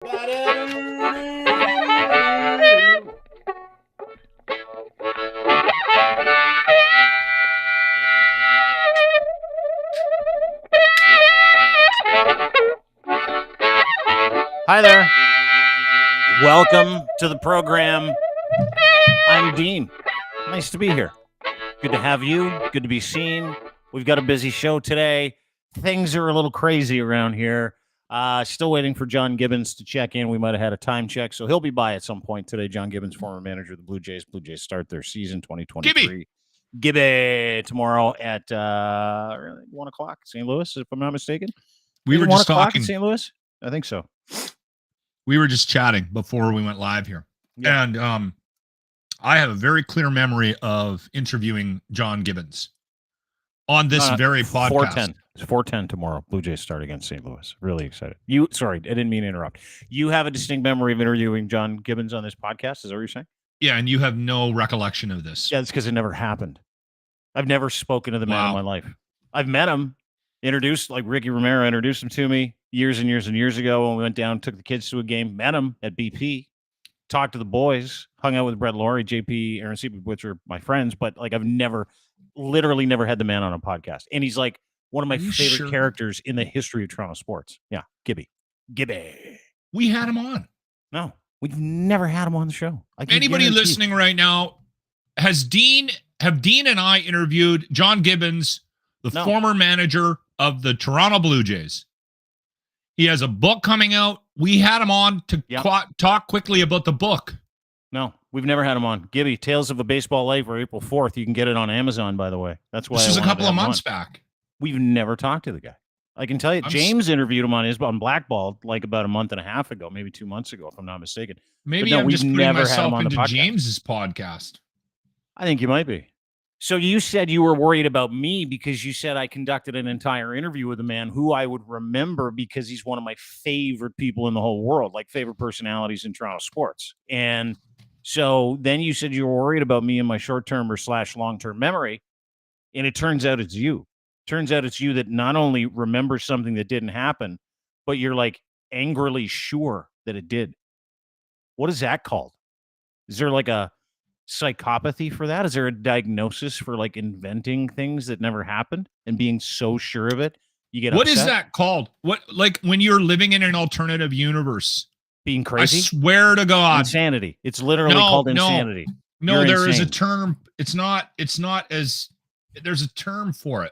Hi there. Welcome to the program. I'm Dean. Nice to be here. Good to have you. Good to be seen. We've got a busy show today. Things are a little crazy around here. Still waiting for John Gibbons to check in. We might have had a time check, so he'll be by at some point today. John Gibbons, former manager of the Blue Jays. Blue Jays start their season 2023. Gibby tomorrow at 1 o'clock, St. Louis, if I'm not mistaken. We were just talking. St. Louis? I think so. We were just chatting before we went live here. Yeah. And I have a very clear memory of interviewing John Gibbons on this very podcast. 4:10. It's 4:10 tomorrow. Blue Jays start against St. Louis. Really excited. Sorry, I didn't mean to interrupt. You have a distinct memory of interviewing John Gibbons on this podcast? Is that what you're saying? Yeah, and you have no recollection of this. Yeah, it's because it never happened. I've never spoken to the man in my life. I've met him, introduced, like Ricky Romero introduced him to me years and years and years ago when we went down, took the kids to a game, met him at BP, talked to the boys, hung out with Brett Laurie, JP, Aaron Seaby, which are my friends, but like I've literally never had the man on a podcast. And he's like one of my favorite characters in the history of Toronto sports. Yeah, Gibby. We had him on. No, we've never had him on the show. Anybody listening right now, have Dean and I interviewed John Gibbons, the former manager of the Toronto Blue Jays? He has a book coming out. We had him on to talk quickly about the book. No, we've never had him on. Gibby-Tales of a Baseball Life for April 4th. You can get it on Amazon, by the way. That's why this was a couple of months back. We've never talked to the guy. I can tell you, James interviewed him on Blackballed like about a month and a half ago, maybe 2 months ago, if I'm not mistaken. Maybe I'm just putting myself into James's podcast. I think you might be. So you said you were worried about me because you said I conducted an entire interview with a man who I would remember because he's one of my favorite people in the whole world, like favorite personalities in Toronto sports. And so then you said you were worried about me and my short-term or / long-term memory. And it turns out it's you. Turns out it's you that not only remembers something that didn't happen, but you're like angrily sure that it did. What is that called? Is there like a psychopathy for that? Is there a diagnosis for like inventing things that never happened and being so sure of it you get What upset? Is that called? What, like when you're living in an alternative univer's being crazy? I swear to God. Insanity. It's literally called insanity. No, there is a term. It's not as there's a term for it.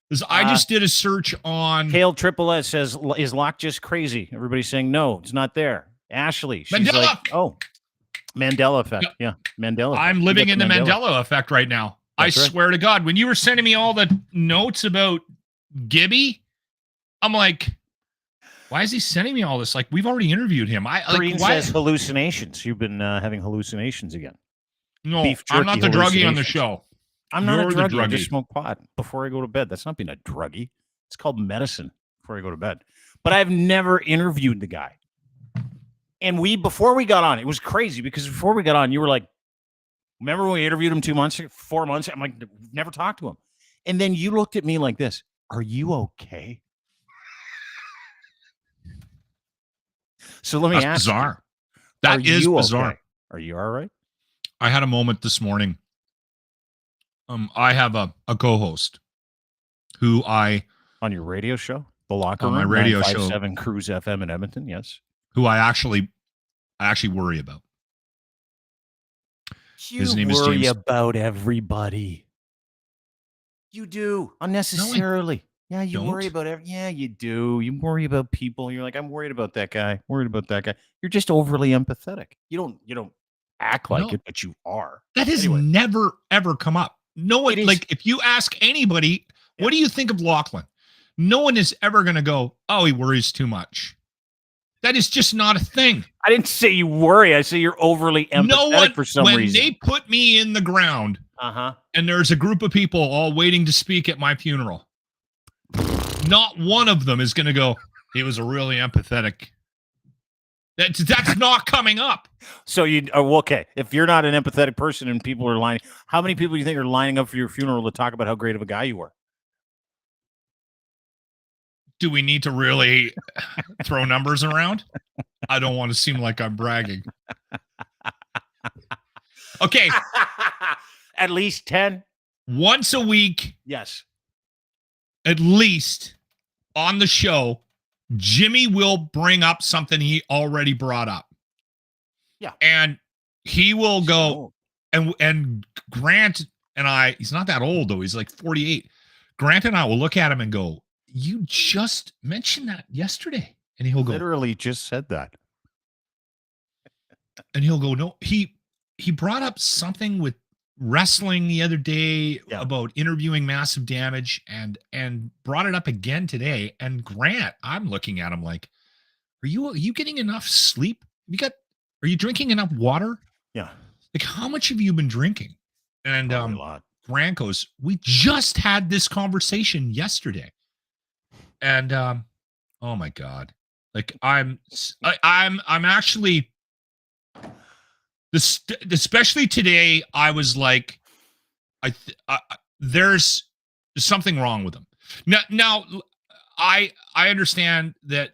Because I just did a search on Kale Triple S says, is Loch just crazy? Everybody's saying no, it's not there. Ashley, she's Mandela. like, oh, Mandela effect. Yeah, Mandela. I'm living in the Mandela effect right now. That's I swear to God, when you were sending me all the notes about Gibby, I'm like, why is he sending me all this? Like, we've already interviewed him. Green says hallucinations. You've been having hallucinations again. No, I'm not the druggie on the show. I'm not a druggie. I just smoke pot before I go to bed. That's not being a druggie. It's called medicine before I go to bed. But I've never interviewed the guy. And before we got on, it was crazy because before we got on, you were like, remember when we interviewed him 4 months? I'm like, never talked to him. And then you looked at me like this. Are you okay? So let me ask bizarre. That is bizarre. Okay? Are you all right? I had a moment this morning. I have a co-host who on your radio show, The Locker Room, on my radio show, 957 Cruise FM in Edmonton, yes. Who I actually worry about. His name is James. You worry about everybody. You do unnecessarily. No, you worry about Yeah, you do. You worry about people. You're like, I'm worried about that guy. Worried about that guy. You're just overly empathetic. You don't act like it, but you are. That has never ever come up. No one, like, if you ask anybody, what do you think of Lachlan? No one is ever going to go, oh, he worries too much. That is just not a thing. I didn't say you worry. I say you're overly empathetic for some reason. When they put me in the ground, and there's a group of people all waiting to speak at my funeral, not one of them is going to go, he was a really empathetic. That's not coming up. So okay. If you're not an empathetic person and people are lining, how many people do you think are lining up for your funeral to talk about how great of a guy you were? Do we need to really throw numbers around? I don't want to seem like I'm bragging. Okay. At least 10. Once a week. Yes. At least on the show, Jimmy will bring up something he already brought up. Yeah. And he will go, and Grant and I, he's not that old though. He's like 48. Grant and I will look at him and go, you just mentioned that yesterday. And he'll go, literally just said that. And he'll go, no, he brought up something with wrestling the other day about interviewing Massive Damage and brought it up again today. And Grant, I'm looking at him like, are you getting enough sleep? Are you drinking enough water? Yeah. Like, how much have you been drinking? And a lot. Grant goes, we just had this conversation yesterday. And oh my God. Like I'm actually especially today, I was like, there's something wrong with him. Now I understand that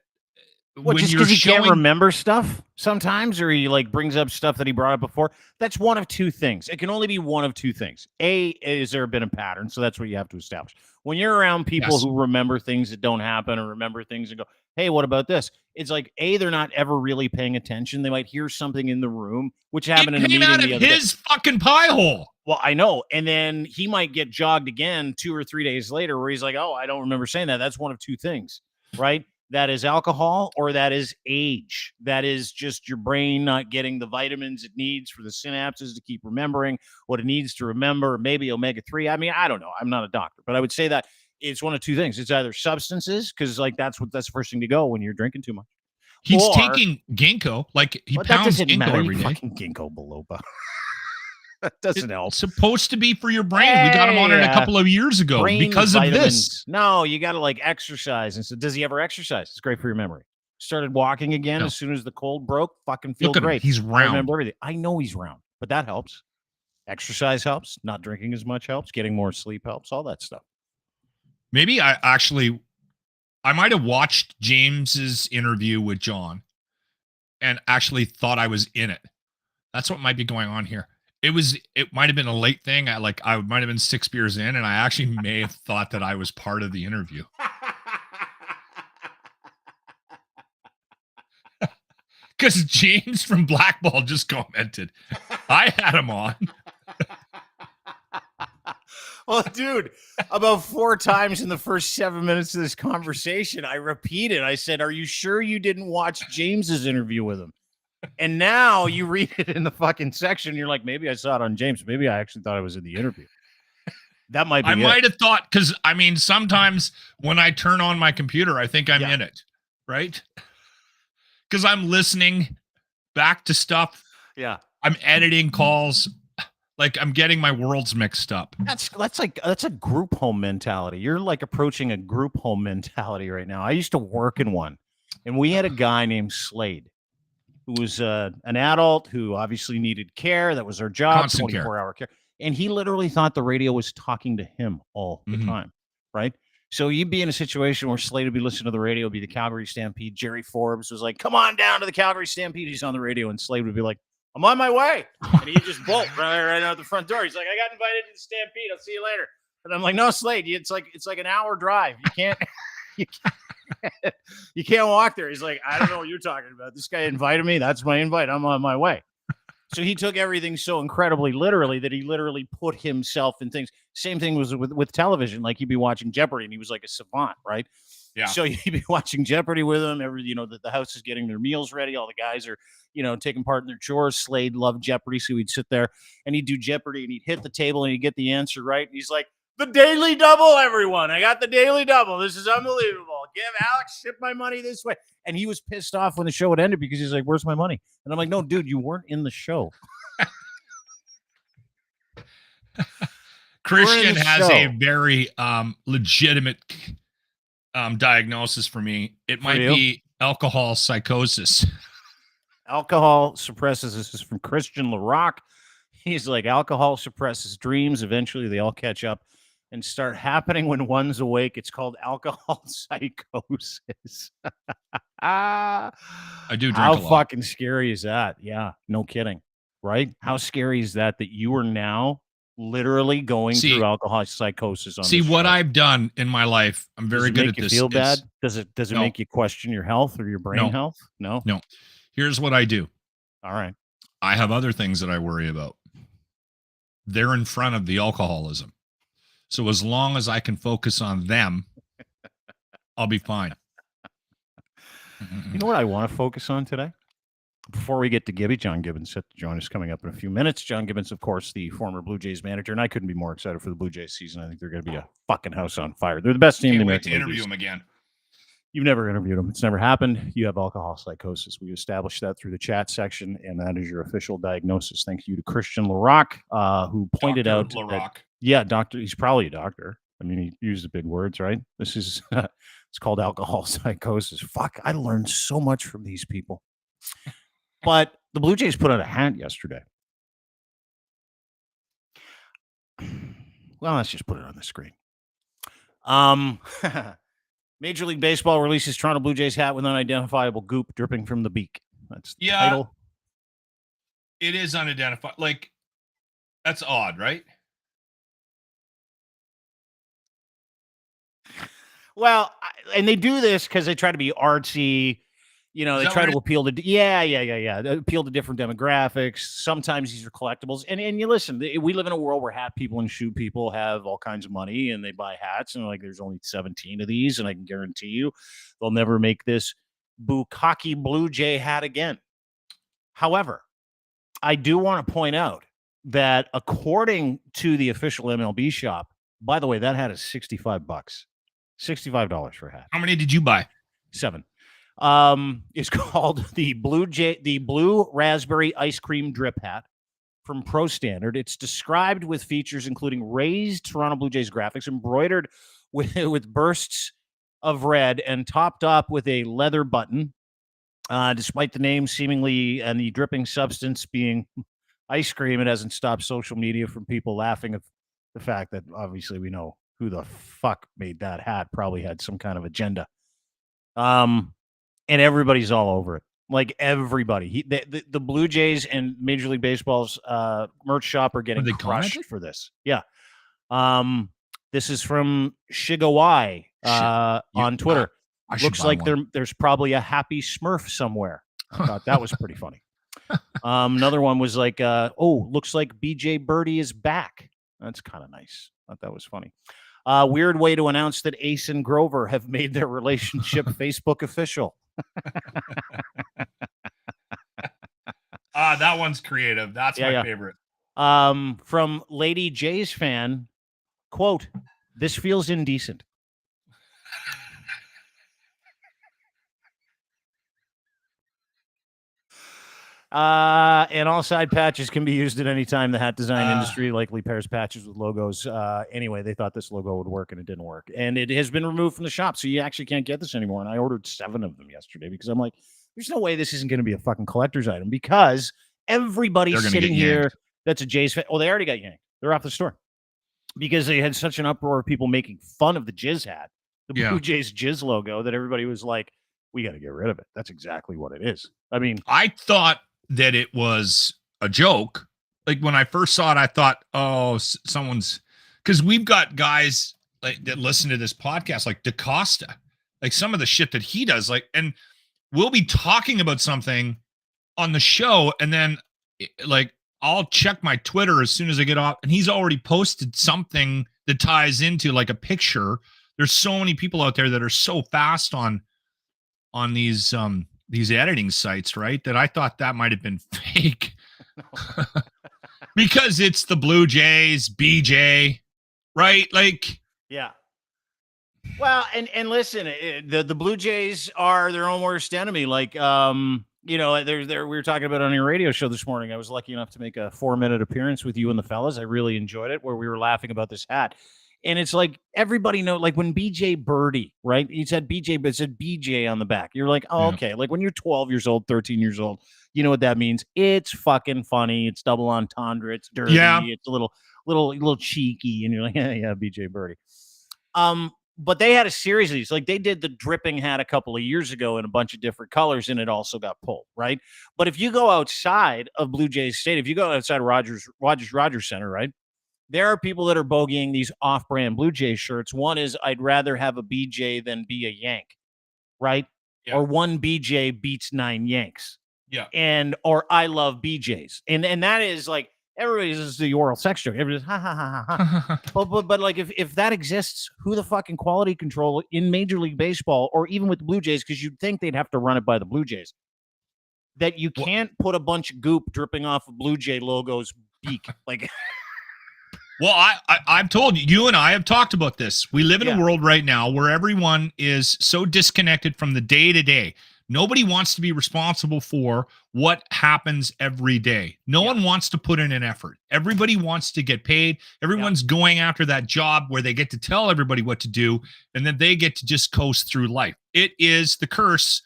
when just because he can't remember stuff sometimes, or he like brings up stuff that he brought up before. That's one of two things. It can only be one of two things. A, is there been a pattern? So that's what you have to establish. When you're around people who remember things that don't happen, or remember things and go, hey, what about this? It's like, A, they're not ever really paying attention. They might hear something in the room, which happened in a meeting out of his fucking pie hole. Well, I know. And then he might get jogged again 2 or 3 days later where he's like, oh, I don't remember saying that. That's one of two things, right? That is alcohol, or that is age. That is just your brain not getting the vitamins it needs for the synapses to keep remembering what it needs to remember, maybe omega-3. I mean, I don't know. I'm not a doctor, but I would say that it's one of two things. It's either substances, because like that's the first thing to go when you're drinking too much. He's taking ginkgo, like he pounds ginkgo every day. Fucking ginkgo biloba. That doesn't help. It's supposed to be for your brain. We got him on it a couple of years ago because of this. No, you got to like exercise. And so, does he ever exercise? It's great for your memory. Started walking again as soon as the cold broke. Fucking feel great. He's round. I remember everything. I know he's round, but that helps. Exercise helps. Not drinking as much helps. Getting more sleep helps. All that stuff. Maybe I might have watched James's interview with John and actually thought I was in it. That's what might be going on here. It might have been a late thing. I might have been 6 beers in, and I actually may have thought that I was part of the interview. Because James from Blackball just commented, I had him on. Well, dude, about 4 times in the first 7 minutes of this conversation, I repeated. I said, are you sure you didn't watch James's interview with him? And now you read it in the fucking section. You're like, maybe I saw it on James. Maybe I actually thought I was in the interview. That might be. I might have thought, because I mean, sometimes when I turn on my computer, I think I'm in it, right? Because I'm listening back to stuff. Yeah. I'm editing calls. Like I'm getting my worlds mixed up. That's a group home mentality. You're like approaching a group home mentality right now. I used to work in one, and we had a guy named Slade, who was an adult who obviously needed care. That was our job, 24-hour care. And he literally thought the radio was talking to him all the time, right? So you'd be in a situation where Slade would be listening to the radio, would be the Calgary Stampede. Jerry Forbes was like, come on down to the Calgary Stampede. He's on the radio. And Slade would be like, I'm on my way. And he'd just bolt right out the front door. He's like, I got invited to the Stampede. I'll see you later. And I'm like, no, Slade, it's like an hour drive. You can't walk there. He's like, I don't know what you're talking about. This guy invited me. That's my invite. I'm on my way. So he took everything so incredibly literally that he literally put himself in things. Same thing was with television. Like he'd be watching Jeopardy and he was like a savant, right? Yeah. So you'd be watching Jeopardy with him. The house is getting their meals ready. All the guys are, taking part in their chores. Slade loved Jeopardy. So he'd sit there and he'd do Jeopardy and he'd hit the table and he'd get the answer right. And he's like, the Daily Double, everyone. I got the Daily Double. This is unbelievable. Give Alex, ship my money this way. And he was pissed off when the show had ended because he's like, where's my money? And I'm like, no, dude, you weren't in the show. Christian has a very legitimate diagnosis for me. It might be alcohol psychosis. Alcohol suppresses. This is from Christian LaRock. He's like, alcohol suppresses dreams. Eventually, they all catch up and start happening when one's awake. It's called alcohol psychosis. I do drink How a lot. fucking scary is that? Yeah, no kidding. Right? How scary is that you are now literally going through alcohol psychosis on this what show? I've done in my life. I'm very good at this. Does it make you feel bad? Does it make you question your health or your brain health? No. Here's what I do. All right. I have other things that I worry about. They're in front of the alcoholism. So as long as I can focus on them, I'll be fine. You know what I want to focus on today? Before we get to Gibby, John Gibbons set to join us coming up in a few minutes. John Gibbons, of course, the former Blue Jays manager, and I couldn't be more excited for the Blue Jays season. I think they're going to be a fucking house on fire. They're the best team in the American League. Can't wait to interview him again. You've never interviewed him. It's never happened. You have alcohol psychosis. We established that through the chat section, and that is your official diagnosis. Thank you to Christian LaRock, who pointed out that, doctor. He's probably a doctor. I mean, he used the big words, right? This is it's called alcohol psychosis. Fuck, I learned so much from these people. But the Blue Jays put out a hat yesterday. Well, let's just put it on the screen. Major League Baseball releases Toronto Blue Jays hat with unidentifiable goop dripping from the beak. That's the title. It is unidentified. Like, that's odd, right? Well, and they do this because they try to be artsy. You know, they try to appeal to appeal to different demographics. Sometimes these are collectibles. And you listen, we live in a world where hat people and shoe people have all kinds of money and they buy hats and like there's only 17 of these, and I can guarantee you they'll never make this Bukkake Blue Jay hat again. However, I do want to point out that according to the official MLB shop, by the way, that hat is $65. $65 for a hat. How many did you buy? 7. Is called the Blue Raspberry Ice Cream Drip Hat from Pro Standard. It's described with features including raised Toronto Blue Jays graphics, embroidered with bursts of red, and topped up with a leather button. Despite the name seemingly and the dripping substance being ice cream, it hasn't stopped social media from people laughing at the fact that obviously we know who the fuck made that hat. Probably had some kind of agenda. And everybody's all over it. Like everybody. The Blue Jays and Major League Baseball's merch shop are getting crushed for this. Yeah. This is from Shigawai on Twitter. Looks like there's probably a happy Smurf somewhere. I thought that was pretty funny. Another one was like, looks like BJ Birdie is back. That's kind of nice. I thought that was funny. Weird way to announce that Ace and Grover have made their relationship Facebook official. That one's creative. That's my favorite. From Lady J's fan, quote, "This feels indecent." And all side patches can be used at any time. The hat design industry likely pairs patches with logos. Anyway, they thought this logo would work, and it didn't work. And it has been removed from the shop, so you actually can't get this anymore. And I ordered 7 of them yesterday because I'm like, there's no way this isn't going to be a fucking collector's item, because everybody's sitting here that's a Jays fan. Oh, they already got yanked. They're off the store because they had such an uproar of people making fun of the Jizz hat, the Blue Jays Jizz logo, that everybody was like, we got to get rid of it. That's exactly what it is. I mean, I thought that it was a joke. Like when I first saw it, I thought, someone's, because we've got guys like that listen to this podcast, like DaCosta, like some of the shit that he does, like, and we'll be talking about something on the show, and then like I'll check my Twitter as soon as I get off, and he's already posted something that ties into like a picture. There's so many people out there that are so fast on these editing sites, right, that I thought that might have been fake. Because it's the Blue Jays, BJ, right? Like, yeah. Well, and listen, the Blue Jays are their own worst enemy. Like, we were talking about it on your radio show this morning. I was lucky enough to make a 4-minute appearance with you and the fellas. I really enjoyed it, where we were laughing about this hat. And it's like everybody know, like when BJ Birdie, right? He said BJ, but it said BJ on the back. You're like, oh, okay. Like when you're 12 years old, 13 years old, you know what that means. It's fucking funny. It's double entendre. It's dirty. Yeah. It's a little cheeky. And you're like, yeah, BJ Birdie. But they had a series of these. Like they did the dripping hat a couple of years ago in a bunch of different colors, and it also got pulled, right? But if you go outside of Blue Jays Stadium, if you go outside Rogers Center, right? There are people that are bogeying these off-brand Blue Jays shirts. One is I'd rather have a BJ than be a Yank, right? Yeah. Or one BJ beats 9 Yanks. Yeah. Or I love BJs. And that is like everybody's is the oral sex joke. Everybody's ha ha ha ha ha. but like if that exists, who the fucking quality control in Major League Baseball or even with the Blue Jays, because you'd think they'd have to run it by the Blue Jays, that you can't put a bunch of goop dripping off of Blue Jay logo's beak. Like well, I've told you and I have talked about this. We live in a world right now where everyone is so disconnected from the day to day. Nobody wants to be responsible for what happens every day. No one wants to put in an effort. Everybody wants to get paid. Everyone's going after that job where they get to tell everybody what to do, and then they get to just coast through life. It is the curse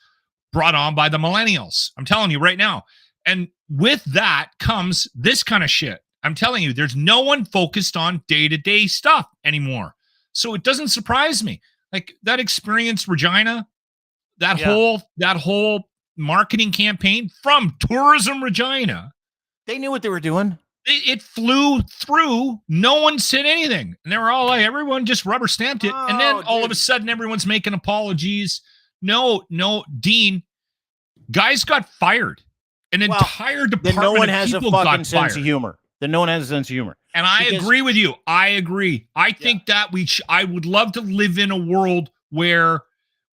brought on by the millennials. I'm telling you right now. And with that comes this kind of shit. I'm telling you, there's no one focused on day-to-day stuff anymore. So it doesn't surprise me. Like that experience, Regina, that whole marketing campaign from Tourism Regina. They knew what they were doing. It flew through. No one said anything. And they were all like, everyone just rubber stamped it. And then all of a sudden, everyone's making apologies. No, Dean, guys got fired. An entire department no one of has a people fucking got sense fired. of humor. Then no one has a sense of humor. And I agree with you. I agree. I think that I would love to live in a world where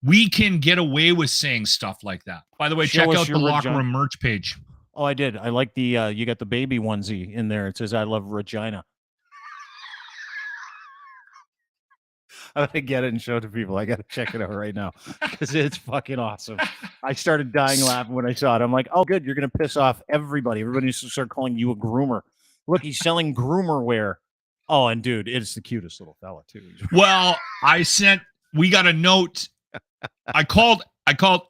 we can get away with saying stuff like that. By the way, check out the Locker Room merch page. Oh, I did. I like the, you got the baby onesie in there. It says, I love Regina. I'm going to get it and show it to people. I got to check it out right now because it's fucking awesome. I started dying laughing when I saw it. I'm like, oh, good. You're going to piss off everybody. Everybody's going to start calling you a groomer. Look, he's selling groomer wear. Oh, and dude, it's the cutest little fella too. Well, we got a note. I called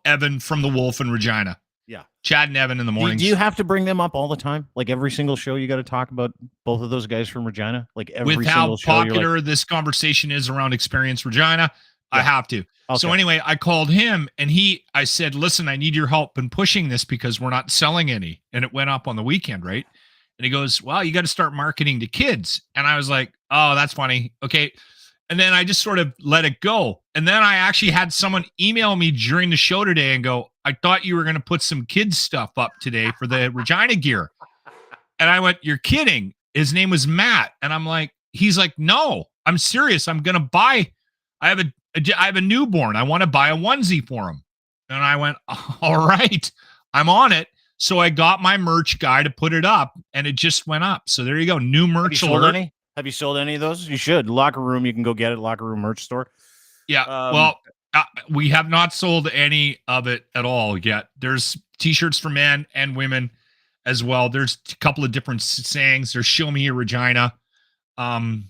Evan from the Wolf in Regina. Yeah. Chad and Evan in the morning. Do you have to bring them up all the time? Like every single show you got to talk about both of those guys from Regina? Like every with single how show, popular this conversation is around Experience Regina, I have to. Okay. So anyway, I called him and I said, listen, I need your help in pushing this because we're not selling any. And it went up on the weekend, right? And he goes, well, you got to start marketing to kids. And I was like, oh, that's funny. Okay. And then I just sort of let it go. And then I actually had someone email me during the show today and go, I thought you were going to put some kids stuff up today for the Regina gear. And I went, you're kidding. His name was Matt. And I'm like, he's like, no, I'm serious. I'm going to buy, I have a newborn. I want to buy a onesie for him. And I went, all right, I'm on it. So I got my merch guy to put it up and it just went up. So there you go. New merch alert. Have you sold any of those? You should. Locker Room, you can go get it. Locker Room merch store. Yeah. We have not sold any of it at all yet. There's t-shirts for men and women as well. There's a couple of different sayings. There's Show Me Your Regina, the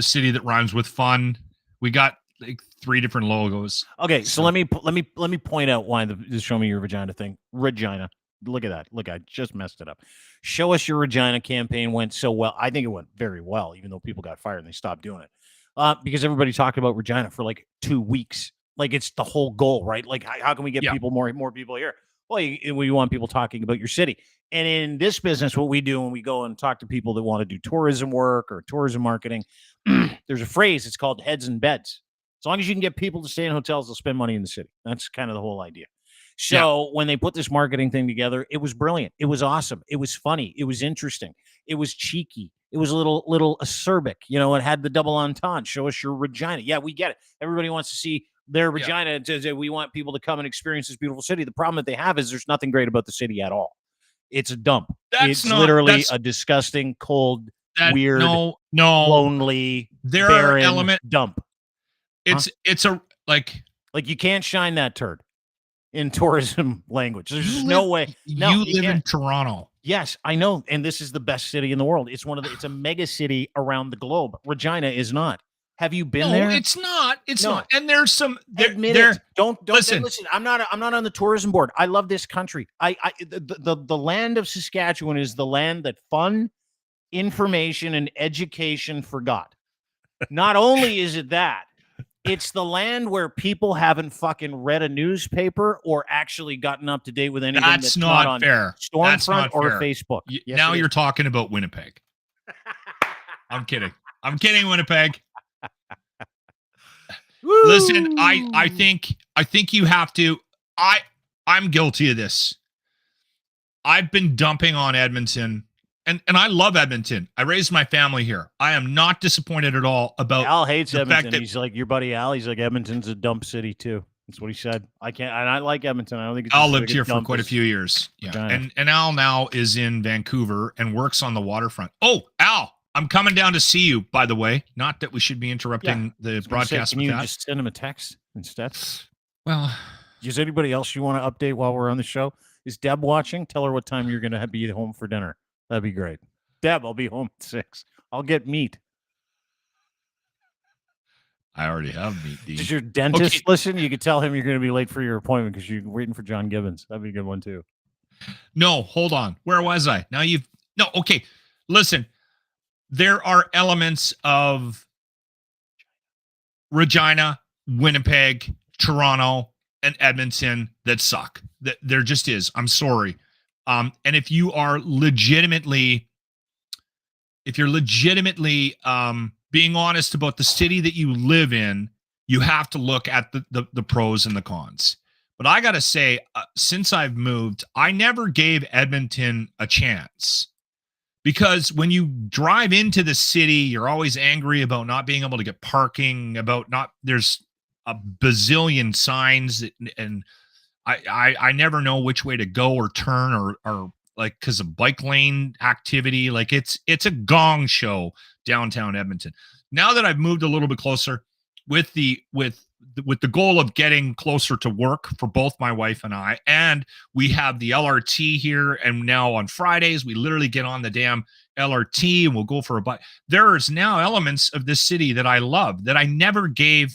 city that rhymes with fun. We got like 3 different logos. Okay, so let me point out why the Show Me Your Vagina thing. Regina. Look at that. Look, I just messed it up. Show Us Your Regina campaign went so well. I think it went very well, even though people got fired and they stopped doing it. Because everybody talked about Regina for like 2 weeks. Like it's the whole goal, right? Like how can we get people more people here? Well, we want people talking about your city. And in this business, what we do when we go and talk to people that want to do tourism work or tourism marketing, there's a phrase. It's called heads and beds. As long as you can get people to stay in hotels, they'll spend money in the city. That's kind of the whole idea. So when they put this marketing thing together, it was brilliant. It was awesome. It was funny. It was interesting. It was cheeky. It was a little acerbic. You know, it had the double entendre. Show us your Regina. Yeah, we get it. Everybody wants to see their Regina. We want people to come and experience this beautiful city. The problem that they have is there's nothing great about the city at all. It's a dump. It's literally a disgusting, cold, weird, lonely, barren dump. It's a like you can't shine that turd in tourism language. There's just no way. No, you live in Toronto. Yes, I know. And this is the best city in the world. It's a mega city around the globe. Regina is not. Have you been No, there? it's not. It's No. not. And there's some. Admit it. Don't listen. I'm not on the tourism board. I love this country. The land of Saskatchewan is the land that fun, information, and education forgot. Not only is it that, it's the land where people haven't fucking read a newspaper or actually gotten up to date with anything that's not on fair. Stormfront or Facebook. Yes, now you're talking about Winnipeg. I'm kidding. I'm kidding, Winnipeg. Listen, I think you have to. I'm guilty of this. I've been dumping on Edmonton, and I love Edmonton. I raised my family here. I am not disappointed at all about. Al hates the Edmonton. fact that He's like your buddy Al. He's like Edmonton's a dump city too. That's what he said. I can't. And I like Edmonton. I don't think it's Al lived here for quite a few years. Yeah, and Al now is in Vancouver and works on the waterfront. Oh, Al. I'm coming down to see you, by the way. Not that we should be interrupting the broadcast. Can you just send him a text instead? Well, is anybody else you want to update while we're on the show? Is Deb watching? Tell her what time you're going to be home for dinner. That'd be great. Deb, I'll be home at 6. I'll get meat. I already have meat. Does your dentist listen? You could tell him you're going to be late for your appointment because you're waiting for John Gibbons. That'd be a good one too. No, hold on. Where was I? Okay. Listen. There are elements of Regina, Winnipeg, Toronto, and Edmonton that suck. There just is. I'm sorry. And if you are legitimately being honest about the city that you live in, you have to look at the pros and the cons. But I got to say, since I've moved, I never gave Edmonton a chance. Because when you drive into the city, you're always angry about not being able to get parking, there's a bazillion signs, and I never know which way to go or turn or like because of bike lane activity. Like it's a gong show downtown Edmonton. Now that I've moved a little bit closer with the goal of getting closer to work for both my wife and I, and we have the LRT here, and now on Fridays we literally get on the damn LRT and we'll go for a bike. There's now elements of this city that I love that I never gave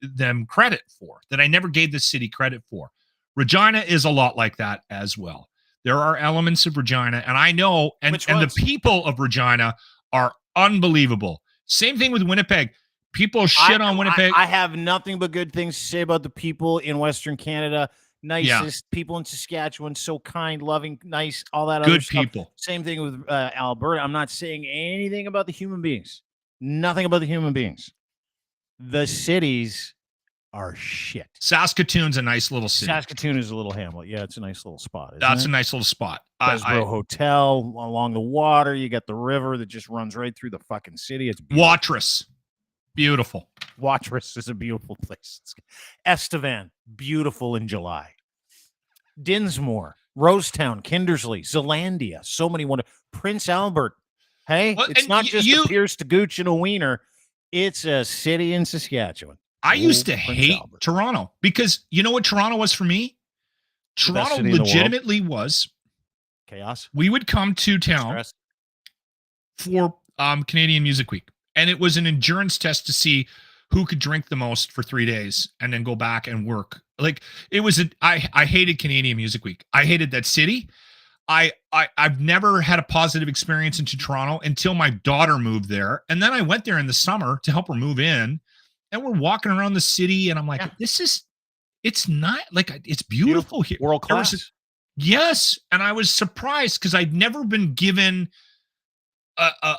them credit for, that I never gave the city credit for. Regina is a lot like that as well. There are elements of Regina, and I know, and the people of Regina are unbelievable. Same thing with Winnipeg. People shit on Winnipeg. I have nothing but good things to say about the people in Western Canada. Nicest people in Saskatchewan, so kind, loving, nice, all that other stuff. Good people. Same thing with Alberta. I'm not saying anything about the human beings. Nothing about the human beings. The cities are shit. Saskatoon's a nice little city. Saskatoon is a little hamlet. Yeah, it's a nice little spot. That's a nice little spot. Desborough Hotel along the water. You got the river that just runs right through the fucking city. It's beautiful. Watrous. Beautiful. Watrous is a beautiful place. Estevan, beautiful in July. Dinsmore, Rosetown, Kindersley, Zealandia, so many wonderful. Prince Albert. Hey, it's not just a Pierce to Gooch and a wiener. It's a city in Saskatchewan. I used to hate Toronto because you know what Toronto was for me? Toronto legitimately was chaos. We would come to town for Canadian Music Week. And it was an endurance test to see who could drink the most for 3 days and then go back and work. Like it was, I hated Canadian Music Week. I hated that city. I've never had a positive experience into Toronto until my daughter moved there. And then I went there in the summer to help her move in, and we're walking around the city and I'm like, it's not like, it's beautiful here. World class. Yes. And I was surprised because I'd never been given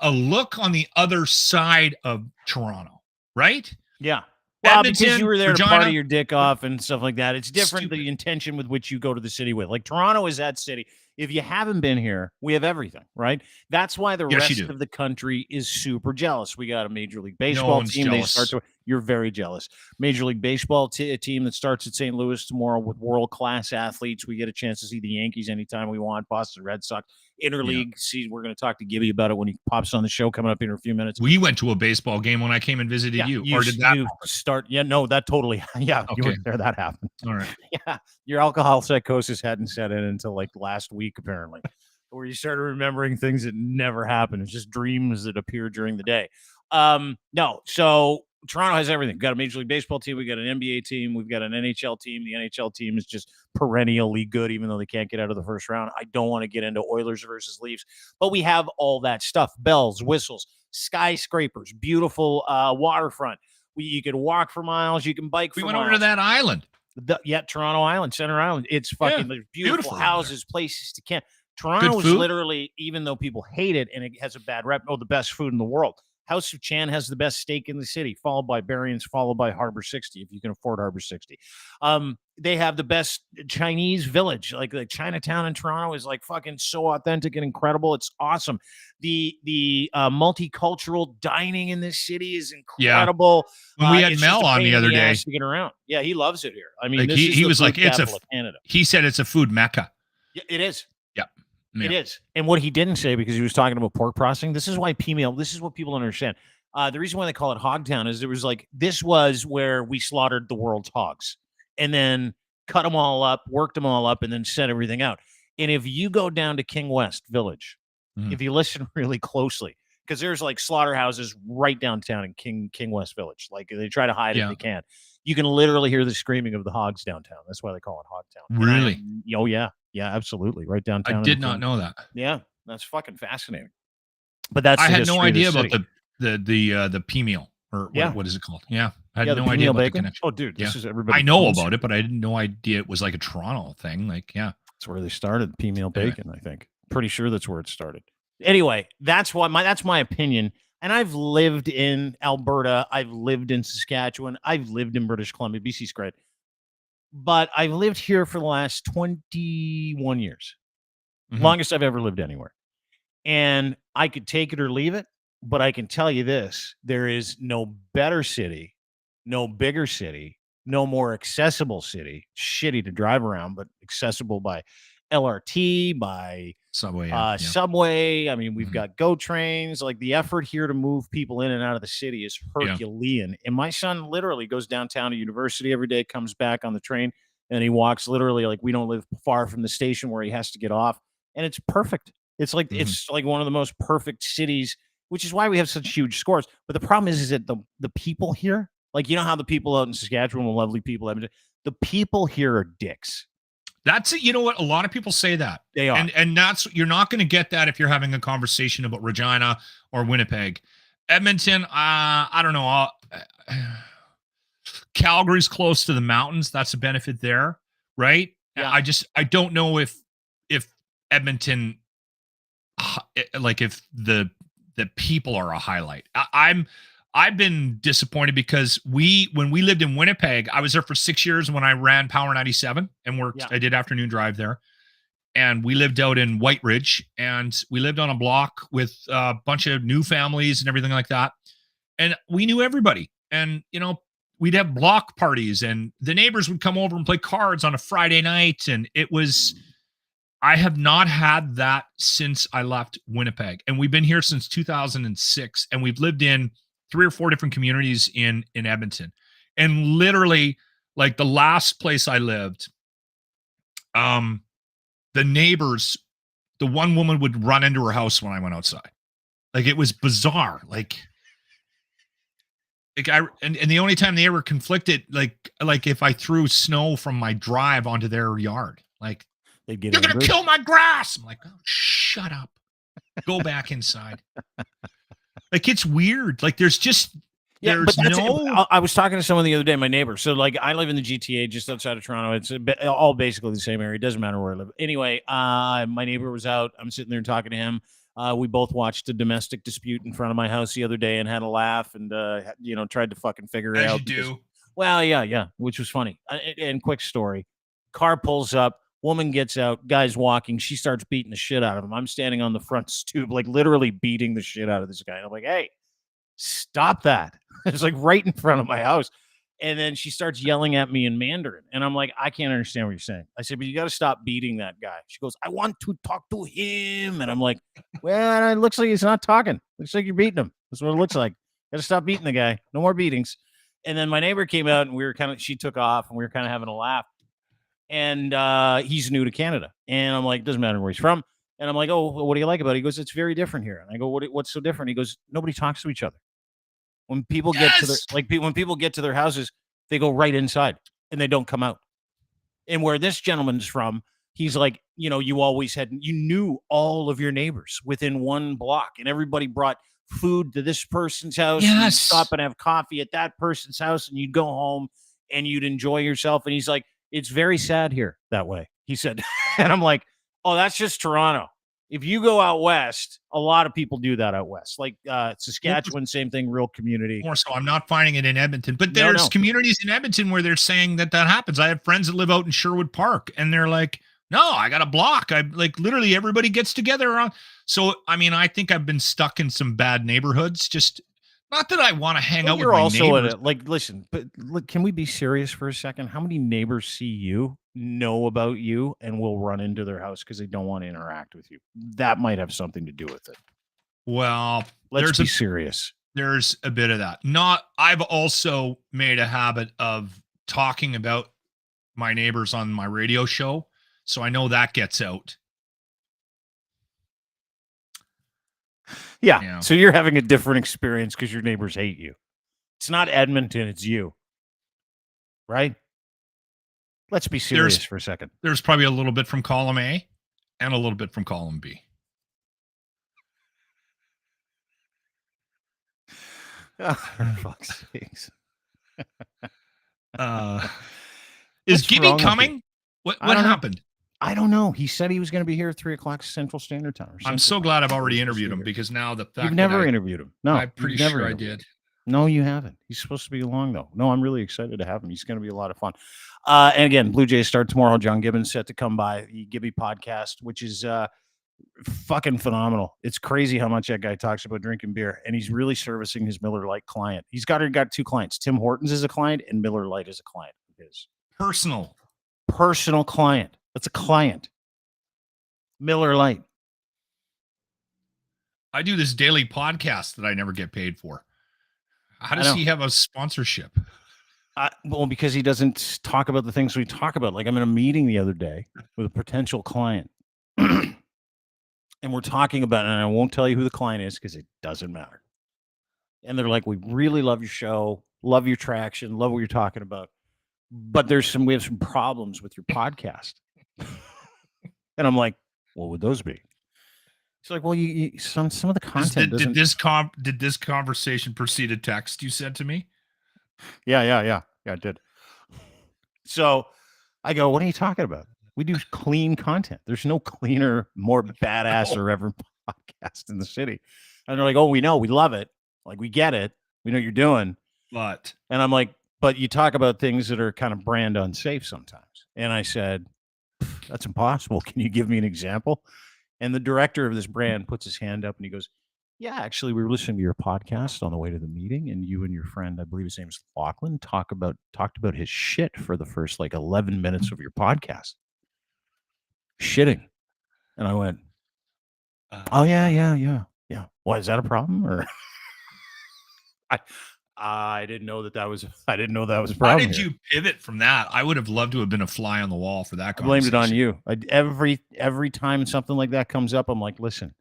a look on the other side of Toronto, right? Yeah. Well, because you were there to party your dick off and stuff like that. It's different, the intention with which you go to the city with. Like Toronto is that city. If you haven't been here, we have everything, right? That's why the rest of the country is super jealous. We got a Major League Baseball team. You're very jealous. Major League Baseball team that starts at St. Louis tomorrow with world-class athletes. We get a chance to see the Yankees anytime we want. Boston Red Sox. Interleague. See, we're going to talk to Gibby about it when he pops on the show coming up in a few minutes. We went to a baseball game when I came and visited you. Or did that start? Yeah, no, that totally. Yeah, you were there. That happened. All right. Yeah, your alcohol psychosis hadn't set in until like last week, apparently, where you started remembering things that never happened. It's just dreams that appear during the day. No. So Toronto has everything. We've got a Major League Baseball team. We've got an NBA team. We've got an NHL team. The NHL team is just perennially good, even though they can't get out of the first round. I don't want to get into Oilers versus Leafs, but we have all that stuff. Bells, whistles, skyscrapers, beautiful waterfront. You can walk for miles. You can bike for miles. We went over to that island. Toronto Island, Center Island. It's fucking there's beautiful houses, places to camp. Toronto is literally, even though people hate it and it has a bad rep, the best food in the world. House of Chan has the best steak in the city, followed by Berrien's, followed by Harbor 60, if you can afford Harbor 60. They have the best Chinese village. Like Chinatown in Toronto is like fucking so authentic and incredible. It's awesome. The multicultural dining in this city is incredible. When we had Mel on the other day to get around. Yeah, he loves it here. I mean, like he was like, it's Canada. He said it's a food mecca. Yeah, it is. Yeah. It is. And what he didn't say, because he was talking about pork processing, this is why this is what people don't understand. The reason why they call it Hogtown is this was where we slaughtered the world's hogs and then cut them all up, worked them all up, and then set everything out. And if you go down to King West Village, if you listen really closely, because there's like slaughterhouses right downtown in King West Village. Like they try to hide it, they can't. You can literally hear the screaming of the hogs downtown. That's why they call it Hogtown. Really? Oh, yeah. Yeah, absolutely. Right downtown. I did not know that. Yeah, that's fucking fascinating. But I had no idea about the pea meal or what is it called? Yeah, I had no idea about bacon. The connection. Oh, dude, this is everybody. I know about it, but I didn't no idea it was like a Toronto thing. Like, that's where they started pea meal bacon. I think. Pretty sure that's where it started. Anyway, that's my opinion. And I've lived in Alberta. I've lived in Saskatchewan. I've lived in British Columbia. BC's great. But I've lived here for the last 21 years. Longest I've ever lived anywhere. And I could take it or leave it, but I can tell you this. There is no better city, no bigger city, no more accessible city. Shitty to drive around, but accessible by LRT, by subway. Subway. I mean, we've got GO trains. Like the effort here to move people in and out of the city is Herculean. And my son literally goes downtown to university every day, comes back on the train, and he walks literally like we don't live far from the station where he has to get off. And it's perfect. It's like it's like one of the most perfect cities, which is why we have such huge scores. But the problem is that the people here, like you know how the people out in Saskatchewan, the lovely people, the people here are dicks. That's it. You know what? A lot of people say that. They are. And that's, you're not going to get that if you're having a conversation about Regina or Winnipeg. Edmonton, I don't know. Calgary's close to the mountains. That's a benefit there, right? Yeah. I don't know if Edmonton, like if the people are a highlight. I've been disappointed because when we lived in Winnipeg, I was there for 6 years when I ran Power 97 and worked. Yeah. I did afternoon drive there, and we lived out in White Ridge, and we lived on a block with a bunch of new families and everything like that. And we knew everybody, and we'd have block parties, and the neighbors would come over and play cards on a Friday night, and I have not had that since I left Winnipeg, and we've been here since 2006, and we've lived in 3 or 4 different communities in Edmonton. And literally, like the last place I lived, the neighbors, the one woman would run into her house when I went outside. Like it was bizarre. Like and the only time they ever conflicted, like if I threw snow from my drive onto their yard, like they'd get you're going to kill my grass. I'm like, oh, shut up. Go back inside. Like it's weird. Like I was talking to someone the other day, my neighbor. So like I live in the GTA just outside of Toronto. It's all basically the same area. It doesn't matter where I live. Anyway, my neighbor was out. I'm sitting there talking to him. We both watched a domestic dispute in front of my house the other day and had a laugh and tried to fucking figure it out. As you do. Well, yeah, which was funny. And quick story. Car pulls up. Woman gets out, guy's walking. She starts beating the shit out of him. I'm standing on the front stoop, like literally beating the shit out of this guy. And I'm like, hey, stop that. It's like right in front of my house. And then she starts yelling at me in Mandarin. And I'm like, I can't understand what you're saying. I said, but you got to stop beating that guy. She goes, I want to talk to him. And I'm like, well, it looks like he's not talking. Looks like you're beating him. That's what it looks like. Got to stop beating the guy. No more beatings. And then my neighbor came out and she took off and we were kind of having a laugh. And he's new to Canada. And I'm like, doesn't matter where he's from. And I'm like, oh, what do you like about it? He goes, it's very different here. And I go, what's so different? He goes, nobody talks to each other. When people get to their when people get to their houses, they go right inside and they don't come out. And where this gentleman's from, he's like, you know, you knew all of your neighbors within one block, and everybody brought food to this person's house. Yes. And you'd stop and have coffee at that person's house, and you'd go home and you'd enjoy yourself. And he's like, it's very sad here that way, he said. And I'm like, oh, that's just Toronto. If you go out west, a lot of people do that out west. Like Saskatchewan, same thing, real community. More so, I'm not finding it in Edmonton, but there's communities in Edmonton where they're saying that happens. I have friends that live out in Sherwood Park, and they're like, no, I got a block. I like literally everybody gets together around. So, I mean, I think I've been stuck in some bad neighborhoods. Just not that I want to hang out with my neighbors. Listen, but look, can we be serious for a second? How many neighbors see you, know about you, and will run into their house because they don't want to interact with you? That might have something to do with it. Well, let's be serious. There's a bit of that. I've also made a habit of talking about my neighbors on my radio show, so I know that gets out. Yeah. So you're having a different experience because your neighbors hate you. It's not Edmonton, it's you. Right? Let's be serious for a second. There's probably a little bit from column A and a little bit from column B. Oh, for fuck's sakes. Is Gibby coming? What happened? I don't know. He said he was going to be here at 3:00 Central Standard Time. I'm so glad I've already interviewed him, because now the fact you've never interviewed him. No, I'm pretty sure I did. No, you haven't. He's supposed to be along though. No, I'm really excited to have him. He's going to be a lot of fun. And again, Blue Jays start tomorrow. John Gibbons set to come by the Gibby podcast, which is fucking phenomenal. It's crazy how much that guy talks about drinking beer, and he's really servicing his Miller Lite client. He's got two clients. Tim Hortons is a client, and Miller Lite is a client of his. Personal client. That's a client. Miller Lite. I do this daily podcast that I never get paid for. How does he have a sponsorship? Well, because he doesn't talk about the things we talk about. Like, I'm in a meeting the other day with a potential client, and we're talking about it, and I won't tell you who the client is because it doesn't matter. And they're like, we really love your show, love your traction, love what you're talking about, but we have some problems with your podcast. And I'm like, what would those be? It's like, well, some of the content. Did this conversation precede a text you said to me? Yeah, I did. So I go, what are you talking about? We do clean content. There's no cleaner, more badass or ever podcast in the city. And they're like, oh, we know, we love it. Like, we get it. We know what you're doing. And I'm like, but you talk about things that are kind of brand unsafe sometimes. And I said, that's impossible. Can you give me an example? And the director of this brand puts his hand up and he goes, yeah, actually, we were listening to your podcast on the way to the meeting, and you and your friend, I believe his name's Lachlan, talked about his shit for the first 11 minutes of your podcast. Shitting. And I went, oh yeah. What, is that a problem? Or I didn't know that was a problem. Why did you pivot from that? I would have loved to have been a fly on the wall for that conversation. I blamed it on you. Every time something like that comes up, I'm like, listen,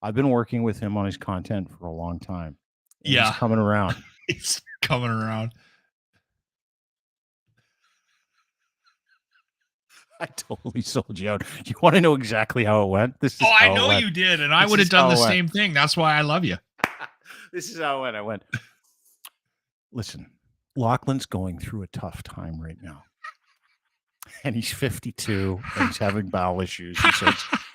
I've been working with him on his content for a long time. Yeah. He's coming around. He's coming around. I totally sold you out. You want to know exactly how it went? I know you did, and I would have done the same thing. That's why I love you. This is how it went. I went, listen, Lachlan's going through a tough time right now. And he's 52 and he's having bowel issues. And so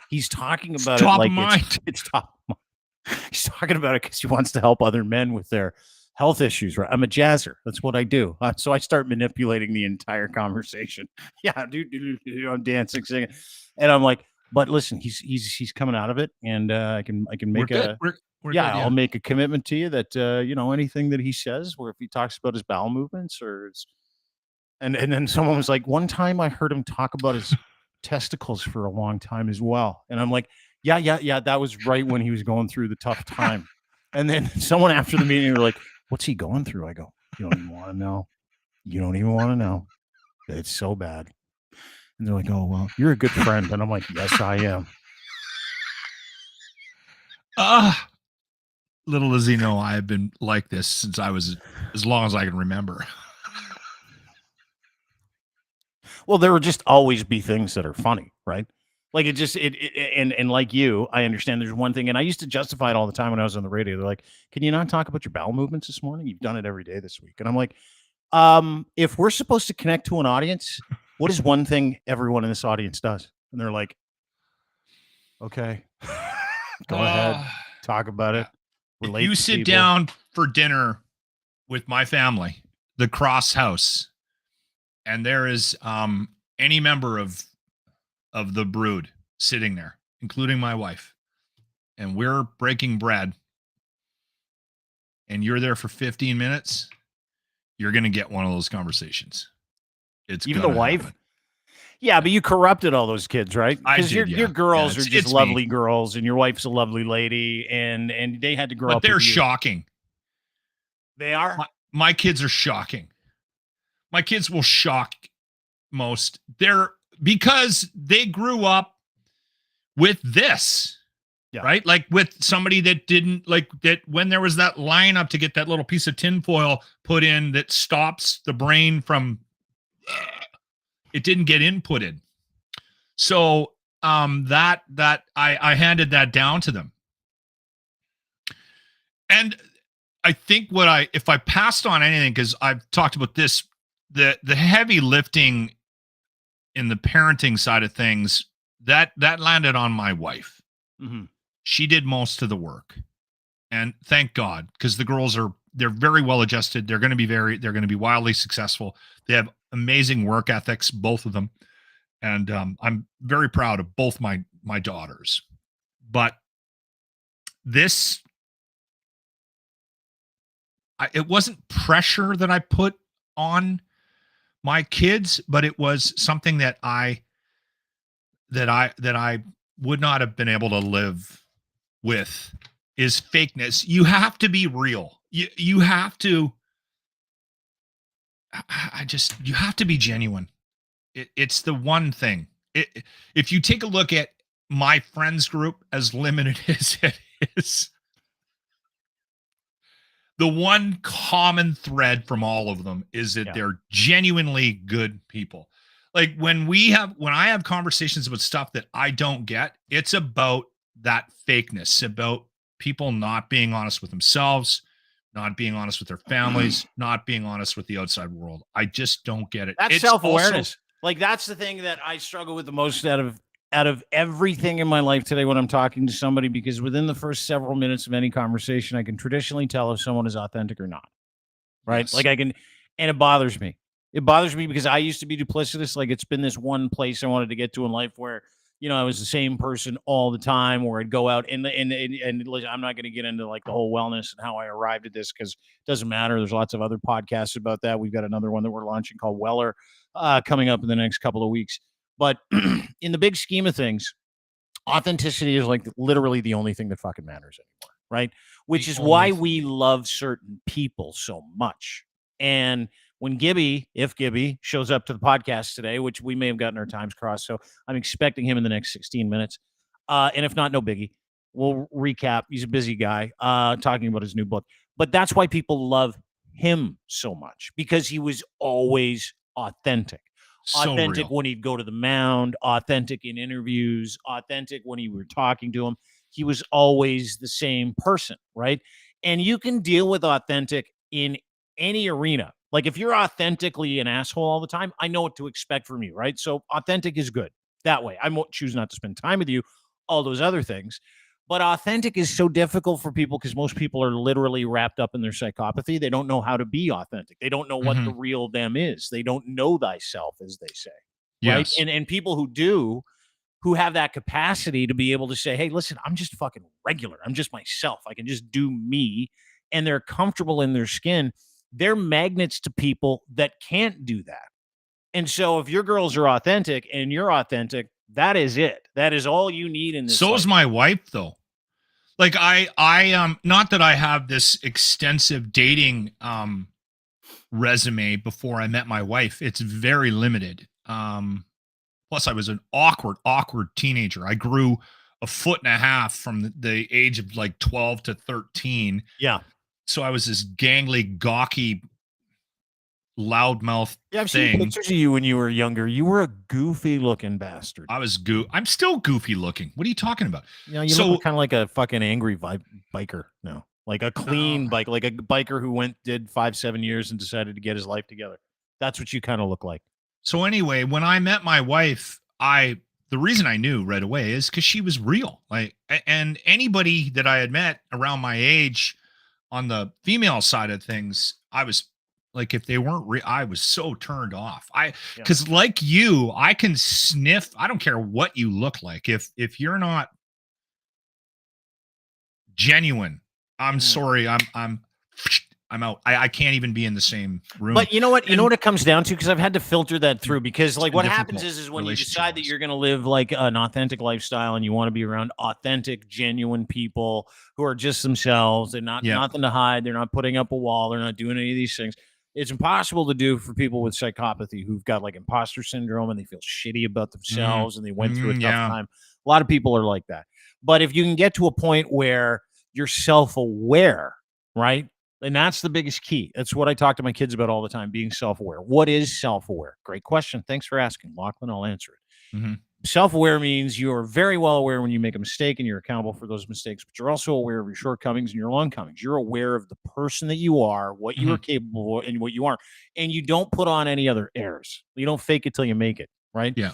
he's talking about top of mind. It's top of mind. He's talking about it because he wants to help other men with their health issues. Right? I'm a jazzer. That's what I do. So I start manipulating the entire conversation. Yeah, dude, I'm dancing, singing, and I'm like, but listen, he's coming out of it, and I can make I'll make a commitment to you that anything that he says, where if he talks about his bowel movements or it's, and then someone was like, one time I heard him talk about his testicles for a long time as well, and I'm like, yeah, that was right when he was going through the tough time. And then someone after the meeting were like, what's he going through? I go, you don't even want to know. You don't even want to know. It's so bad. And they're like, oh, well, you're a good friend. And I'm like, yes, I am. Little does he know I have been like this since I was as long as I can remember. Well, there will just always be things that are funny, right? Like and like you, I understand there's one thing, and I used to justify it all the time when I was on the radio. They're like, "Can you not talk about your bowel movements this morning? You've done it every day this week." And I'm like, if we're supposed to connect to an audience, what is one thing everyone in this audience does? And they're like, okay, go ahead, talk about it. If you sit down for dinner with my family, the Cross House, and there is any member of the brood sitting there, including my wife, and we're breaking bread, and you're there for 15 minutes, you're going to get one of those conversations. It's even the wife. Happen. Yeah, but you corrupted all those kids, right? Because your girls are just lovely girls, and your wife's a lovely lady, and they had to grow up. But they're shocking. They are. My kids are shocking. My kids will shock most. Because they grew up with this, right? Like with somebody that didn't like that when there was that lineup to get that little piece of tinfoil put in that stops the brain from. It didn't get inputted. So that I handed that down to them. And I think if I passed on anything, because I've talked about this, the heavy lifting in the parenting side of things, that landed on my wife. Mm-hmm. She did most of the work. And thank God, because the girls they're very well adjusted. They're going to be wildly successful. They have amazing work ethics, both of them. And I'm very proud of both my daughters. But this, it wasn't pressure that I put on my kids, but it was something that I would not have been able to live with, is fakeness. You have to be real. You have to. You have to be genuine. It's the one thing. If you take a look at my friends group, as limited as it is, the one common thread from all of them is that they're genuinely good people. Like when I have conversations about stuff that I don't get, it's about that fakeness, about people not being honest with themselves, not being honest with their families, not being honest with the outside world. I just don't get it. That's self-awareness. Like that's the thing that I struggle with the most out of everything in my life today when I'm talking to somebody, because within the first several minutes of any conversation, I can traditionally tell if someone is authentic or not. Right. Yes. Like I can, and it bothers me. It bothers me because I used to be duplicitous. Like it's been this one place I wanted to get to in life where, I was the same person all the time, where I'd go out and listen, I'm not going to get into like the whole wellness and how I arrived at this, because it doesn't matter. There's lots of other podcasts about that. We've got another one that we're launching called Weller coming up in the next couple of weeks. But in the big scheme of things, authenticity is like literally the only thing that fucking matters anymore, right? Which is why we love certain people so much. And when if Gibby shows up to the podcast today, which we may have gotten our times crossed, so I'm expecting him in the next 16 minutes. And if not, no biggie. We'll recap. He's a busy guy talking about his new book. But that's why people love him so much, because he was always authentic. Authentic when he'd go to the mound, authentic in interviews, authentic when you were talking to him. He was always the same person, right? And you can deal with authentic in any arena. Like if you're authentically an asshole all the time, I know what to expect from you, right? So authentic is good that way. I won't choose not to spend time with you, all those other things. But authentic is so difficult for people because most people are literally wrapped up in their psychopathy. They don't know how to be authentic. They don't know what the real them is. They don't know thyself, as they say. Right? Yes. And people who do, who have that capacity to be able to say, hey, listen, I'm just fucking regular. I'm just myself. I can just do me. And they're comfortable in their skin. They're magnets to people that can't do that. And so if your girls are authentic and you're authentic, that is it. That is all you need in this. So is my wife, though. Like I not that I have this extensive dating resume before I met my wife. It's very limited. Plus I was an awkward teenager. I grew a foot and a half from the age of like 12 to 13. Yeah. So I was this gangly, gawky, loudmouth Yeah, I've thing. seen pictures of you when you were younger. You were a goofy looking bastard. I was I'm still goofy looking. What are you talking about? You look kind of like a fucking angry biker. No, like a clean bike, like a biker who did 5-7 years and decided to get his life together. That's what you kind of look like. So anyway, when I met my wife, the reason I knew right away is because she was real. And anybody that I had met around my age on the female side of things, I was like, if they weren't real, I was so turned off. Because like you, I can sniff. I don't care what you look like. If you're not genuine, I'm sorry. I'm out. I can't even be in the same room. But you know what? You know what it comes down to? Because I've had to filter that through. Because like what happens is when you decide that you're going to live like an authentic lifestyle and you want to be around authentic, genuine people who are just themselves. They're not nothing to hide. They're not putting up a wall. They're not doing any of these things. It's impossible to do for people with psychopathy who've got like imposter syndrome and they feel shitty about themselves and they went through a tough time. A lot of people are like that. But if you can get to a point where you're self-aware, right? And that's the biggest key. That's what I talk to my kids about all the time, being self-aware. What is self-aware? Great question. Thanks for asking, Lachlan. I'll answer it. Mm-hmm. Self-aware means you're very well aware when you make a mistake and you're accountable for those mistakes, but you're also aware of your shortcomings and your longcomings. You're aware of the person that you are, what you are capable of, and what you aren't. And you don't put on any other airs. You don't fake it till you make it, right? Yeah.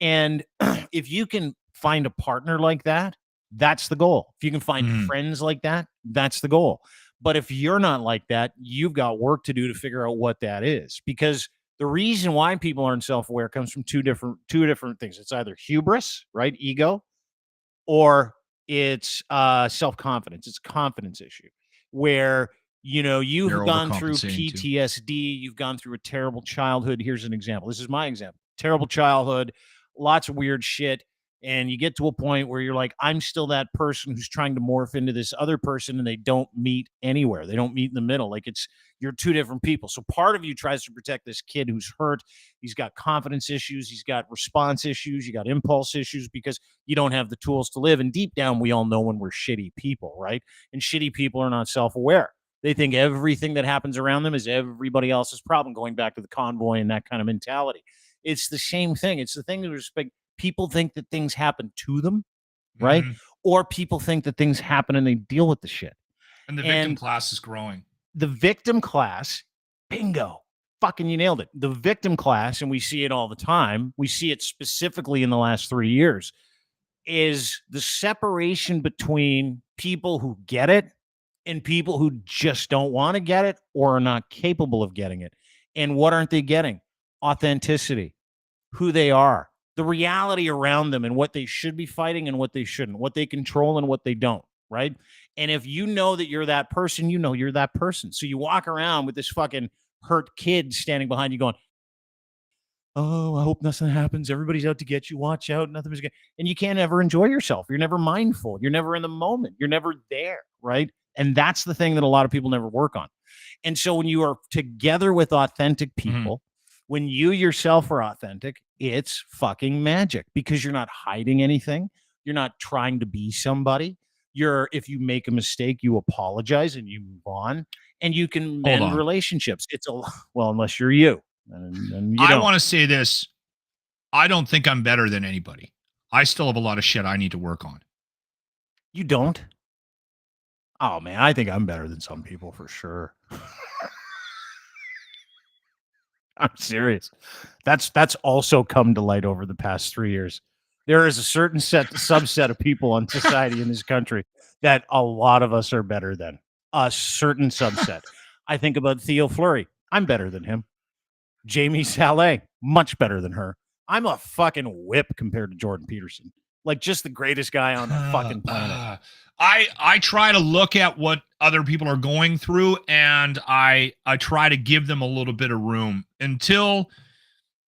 And if you can find a partner like that, that's the goal. If you can find friends like that, that's the goal. But if you're not like that, you've got work to do to figure out what that is. Because the reason why people aren't self-aware comes from two different things. It's either hubris, right? Ego, or it's self-confidence. It's a confidence issue where, you've gone through PTSD. You've gone through a terrible childhood. Here's an example. This is my example. Terrible childhood, lots of weird shit. And you get to a point where you're like, I'm still that person who's trying to morph into this other person, and they don't meet anywhere. They don't meet in the middle. Like you're two different people. So part of you tries to protect this kid who's hurt. He's got confidence issues. He's got response issues. You got impulse issues because you don't have the tools to live. And deep down, we all know when we're shitty people, right? And shitty people are not self-aware. They think everything that happens around them is everybody else's problem, going back to the convoy and that kind of mentality. It's the same thing. It's the thing that respect. People think that things happen to them, right? Or people think that things happen and they deal with the shit. And the victim class is growing. The victim class, bingo, fucking you nailed it. The victim class, and we see it all the time, we see it specifically in the last 3 years, is the separation between people who get it and people who just don't want to get it or are not capable of getting it. And what aren't they getting? Authenticity, who they are, the reality around them and what they should be fighting and what they shouldn't, what they control and what they don't, right? And if you know that you're that person, you're that person. So you walk around with this fucking hurt kid standing behind you going, oh, I hope nothing happens. Everybody's out to get you. Watch out. Nothing is good. And you can't ever enjoy yourself. You're never mindful. You're never in the moment. You're never there, right? And that's the thing that a lot of people never work on. And so when you are together with authentic people, when you yourself are authentic, it's fucking magic because you're not hiding anything. You're not trying to be somebody. If you make a mistake, you apologize and you move on, and you can mend relationships. Unless you're you. And I want to say this. I don't think I'm better than anybody. I still have a lot of shit I need to work on. You don't? Oh man, I think I'm better than some people for sure. I'm serious. That's also come to light over the past 3 years. There is a certain subset of people in society in this country that a lot of us are better than. A certain subset. I think about Theo Fleury. I'm better than him. Jamie Saleh, much better than her. I'm a fucking whip compared to Jordan Peterson. Like just the greatest guy on the fucking planet. I try to look at what other people are going through, and I try to give them a little bit of room until,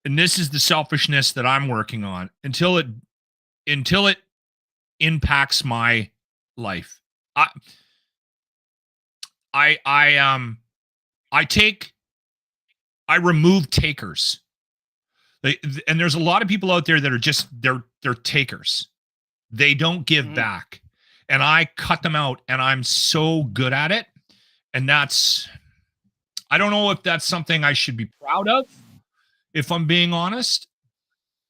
and this is the selfishness that I'm working on, until it impacts my life. I remove takers. And there's a lot of people out there that are just they're takers. They don't give back. And I cut them out, and I'm so good at it. And I don't know if that's something I should be proud of, if I'm being honest.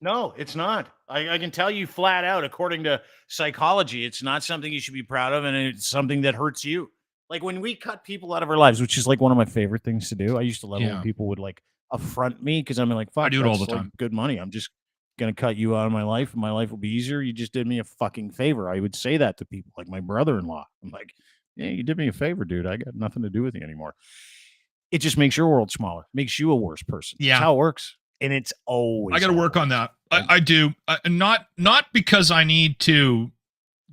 No, it's not. I can tell you flat out, according to psychology, it's not something you should be proud of, and it's something that hurts you. Like when we cut people out of our lives, which is like one of my favorite things to do. I used to love when people would like affront me because I'm like, fuck, I do it all the time. Good money. I'm just gonna cut you out of my life, and my life will be easier. You just did me a fucking favor. I would say that to people, like my brother-in-law. I'm like, yeah, you did me a favor, dude. I got nothing to do with you anymore. It just makes your world smaller, makes you a worse person. Yeah. That's how it works. And it's always. I got to work on that. I do. Not because I need to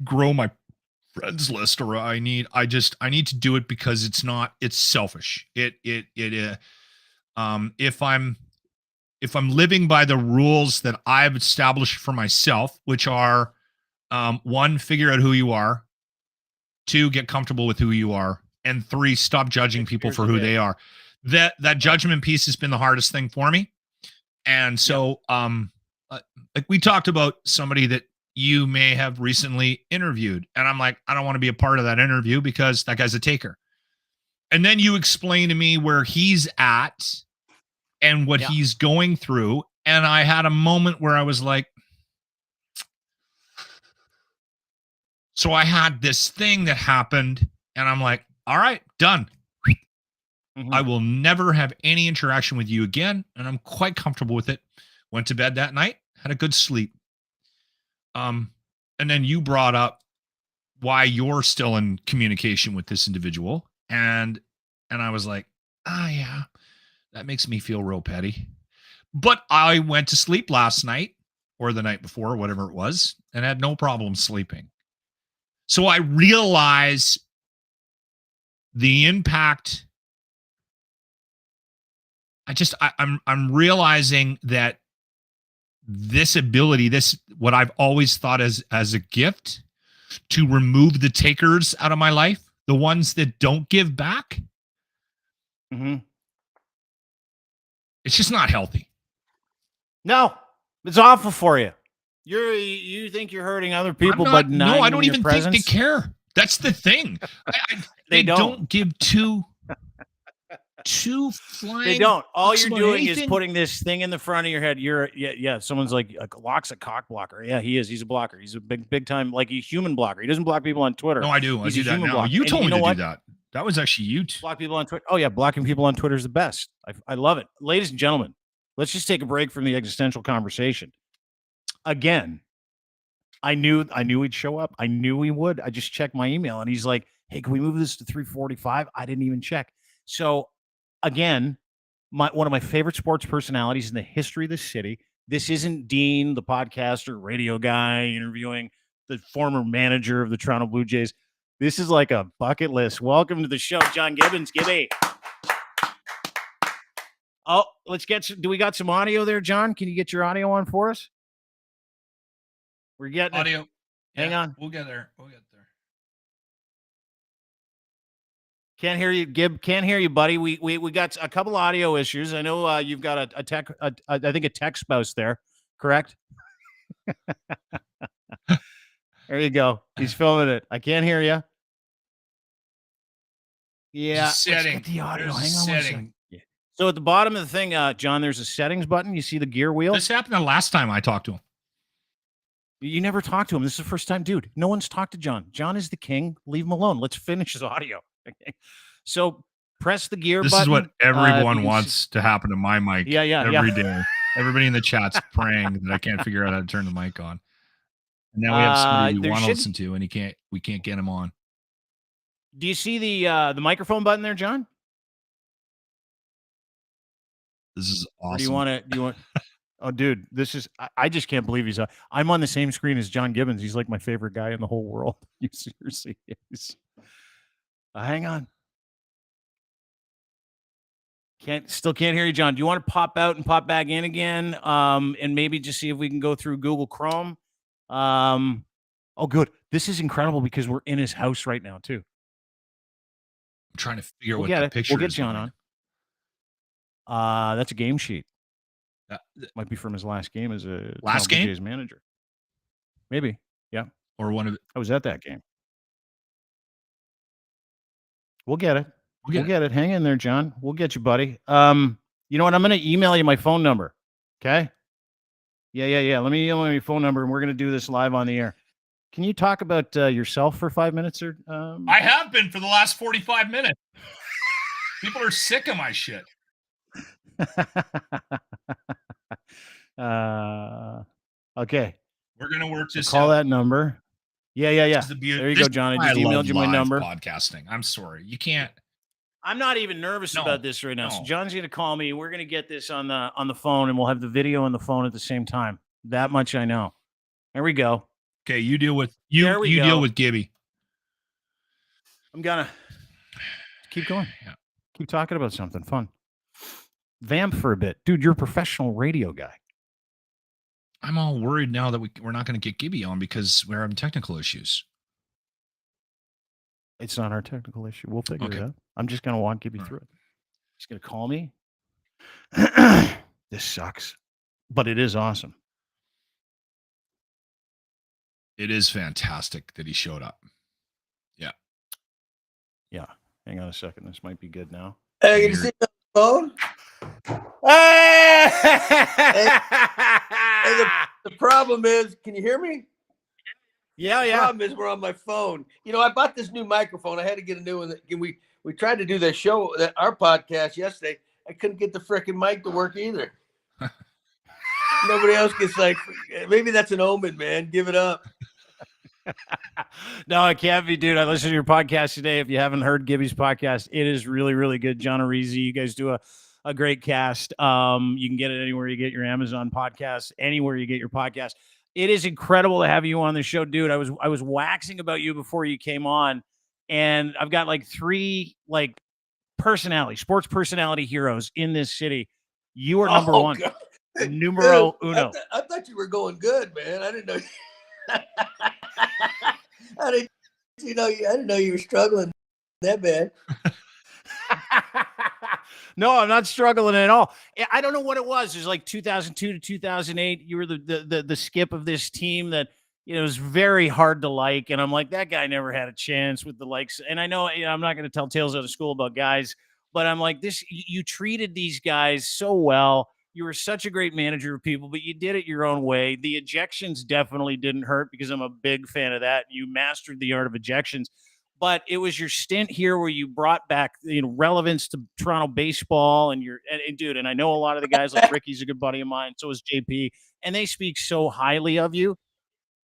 grow my friends list, or I need to do it because it's selfish. If I'm living by the rules that I've established for myself, which are, 1, figure out who you are, 2, get comfortable with who you are, and 3, stop judging people for who they are. That judgment piece has been the hardest thing for me. And so, like we talked about somebody that you may have recently interviewed, and I'm like, I don't want to be a part of that interview because that guy's a taker. And then you explain to me where he's at and what he's going through. And I had a moment where I was like, so I had this thing that happened, and I'm like, all right, done. I will never have any interaction with you again, and I'm quite comfortable with it. Went to bed that night, had a good sleep. And then you brought up why you're still in communication with this individual, and I was like, yeah, that makes me feel real petty. But I went to sleep last night or the night before, whatever it was, and had no problem sleeping. So I realize the impact. I'm realizing that this ability, what I've always thought as a gift, to remove the takers out of my life, the ones that don't give back. It's just not healthy. No, it's awful for you. You think you're hurting other people, but no, I don't even think they care. That's the thing. They don't give two flying. They don't. All you're doing is putting this thing in the front of your head. Someone's like, Loch's a cock blocker. Yeah, he is. He's a blocker. He's a big time, like a human blocker. He doesn't block people on Twitter. No, I do. I do that now. You told me to do that. That was actually you. Block people on Twitter. Oh yeah, blocking people on Twitter is the best. I love it. Ladies and gentlemen, let's just take a break from the existential conversation. Again, I knew he'd show up. I knew he would. I just checked my email, and he's like, "Hey, can we move this to 3:45?" I didn't even check. So, again, one of my favorite sports personalities in the history of the city. This isn't Dean, the podcaster, radio guy, interviewing the former manager of the Toronto Blue Jays. This is like a bucket list. Welcome to the show, John Gibbons. Gibby. Oh, do we got some audio there, John? Can you get your audio on for us? We're getting audio. Hang on. We'll get there. Can't hear you, Gib. Can't hear you, buddy. We got a couple audio issues. I know you've got a tech, I think a tech spouse there, correct? There you go. He's filming it. I can't hear you. Yeah. Let's get the audio. Hang on 1 second. Yeah. So at the bottom of the thing, John, there's a settings button. You see the gear wheel? This happened the last time I talked to him. You never talked to him. This is the first time, dude. No one's talked to John. John is the king. Leave him alone. Let's finish his audio. Okay. So press the gear button. This is what everyone wants to happen to my mic. Every day. Everybody in the chat's praying that I can't figure out how to turn the mic on. And now we have somebody we want to listen to, and we can't get him on. Do you see the microphone button there, John? This is awesome. Or do you want? Oh, dude, this is. I just can't believe I'm on the same screen as John Gibbons. He's like my favorite guy in the whole world. You seriously is. Hang on. Still can't hear you, John. Do you want to pop out and pop back in again? And maybe just see if we can go through Google Chrome. Oh, good. This is incredible because we're in his house right now too. I'm trying to figure out what the picture is. We'll get John on. That's a game sheet. Might be from his last game as a last game Jays manager. Maybe. Yeah. or one of the, I was at that game. We'll get it. We'll get it. Hang in there, John. We'll get you, buddy. You know what? I'm going to email you my phone number. Okay. Yeah. Let me email you my phone number, and we're going to do this live on the air. Can you talk about yourself for 5 minutes, or? I have been for the last 45 minutes. People are sick of my shit. Okay. We're gonna work this. Call that number. Yeah. There you go, John. I just emailed you my number. Podcasting. I'm sorry, you can't. I'm not even nervous about this right now. So John's going to call me. We're going to get this on the phone, and we'll have the video and the phone at the same time. That much I know. There we go. Okay, you deal with deal with Gibby. I'm gonna keep going. Yeah. Keep talking about something fun. Vamp for a bit, dude. You're a professional radio guy. I'm all worried now that we're not going to get Gibby on because we're having technical issues. It's not our technical issue. We'll figure it out. I'm just going to walk Gibby through it. He's going to call me. This sucks, but it is awesome. It is fantastic that he showed up. Yeah. Yeah. Hang on a second. This might be good now. Hey, you see the phone? Hey, the problem is, can you hear me? Yeah. The problem is we're on my phone. You know, I bought this new microphone. I had to get a new one. We tried to do the show, our podcast yesterday. I couldn't get the freaking mic to work either. Nobody else gets like, maybe that's an omen, man. Give it up. No, it can't be, dude. I listened to your podcast today. If you haven't heard Gibby's podcast, it is really, really good. John Arizi, you guys do a great cast. You can get it anywhere you get your Amazon podcast, anywhere you get your podcast. It is incredible to have you on the show, dude. I was waxing about you before you came on, and I've got like 3 sports personality heroes in this city. You are number one. God. Numero uno. I thought you were going good, man. I didn't know. I didn't know you were struggling that bad. No, I'm not struggling at all. I don't know what it was. It was like 2002 to 2008. You were the skip of this team that, you know, it was very hard to like. And I'm like, that guy never had a chance with the likes. And I know, I'm not going to tell tales out of school about guys, but I'm like, you treated these guys so well. You were such a great manager of people, but you did it your own way. The ejections definitely didn't hurt because I'm a big fan of that. You mastered the art of ejections. But it was your stint here where you brought back, relevance to Toronto baseball, and dude. And I know a lot of the guys, like Ricky's a good buddy of mine. So is JP, and they speak so highly of you.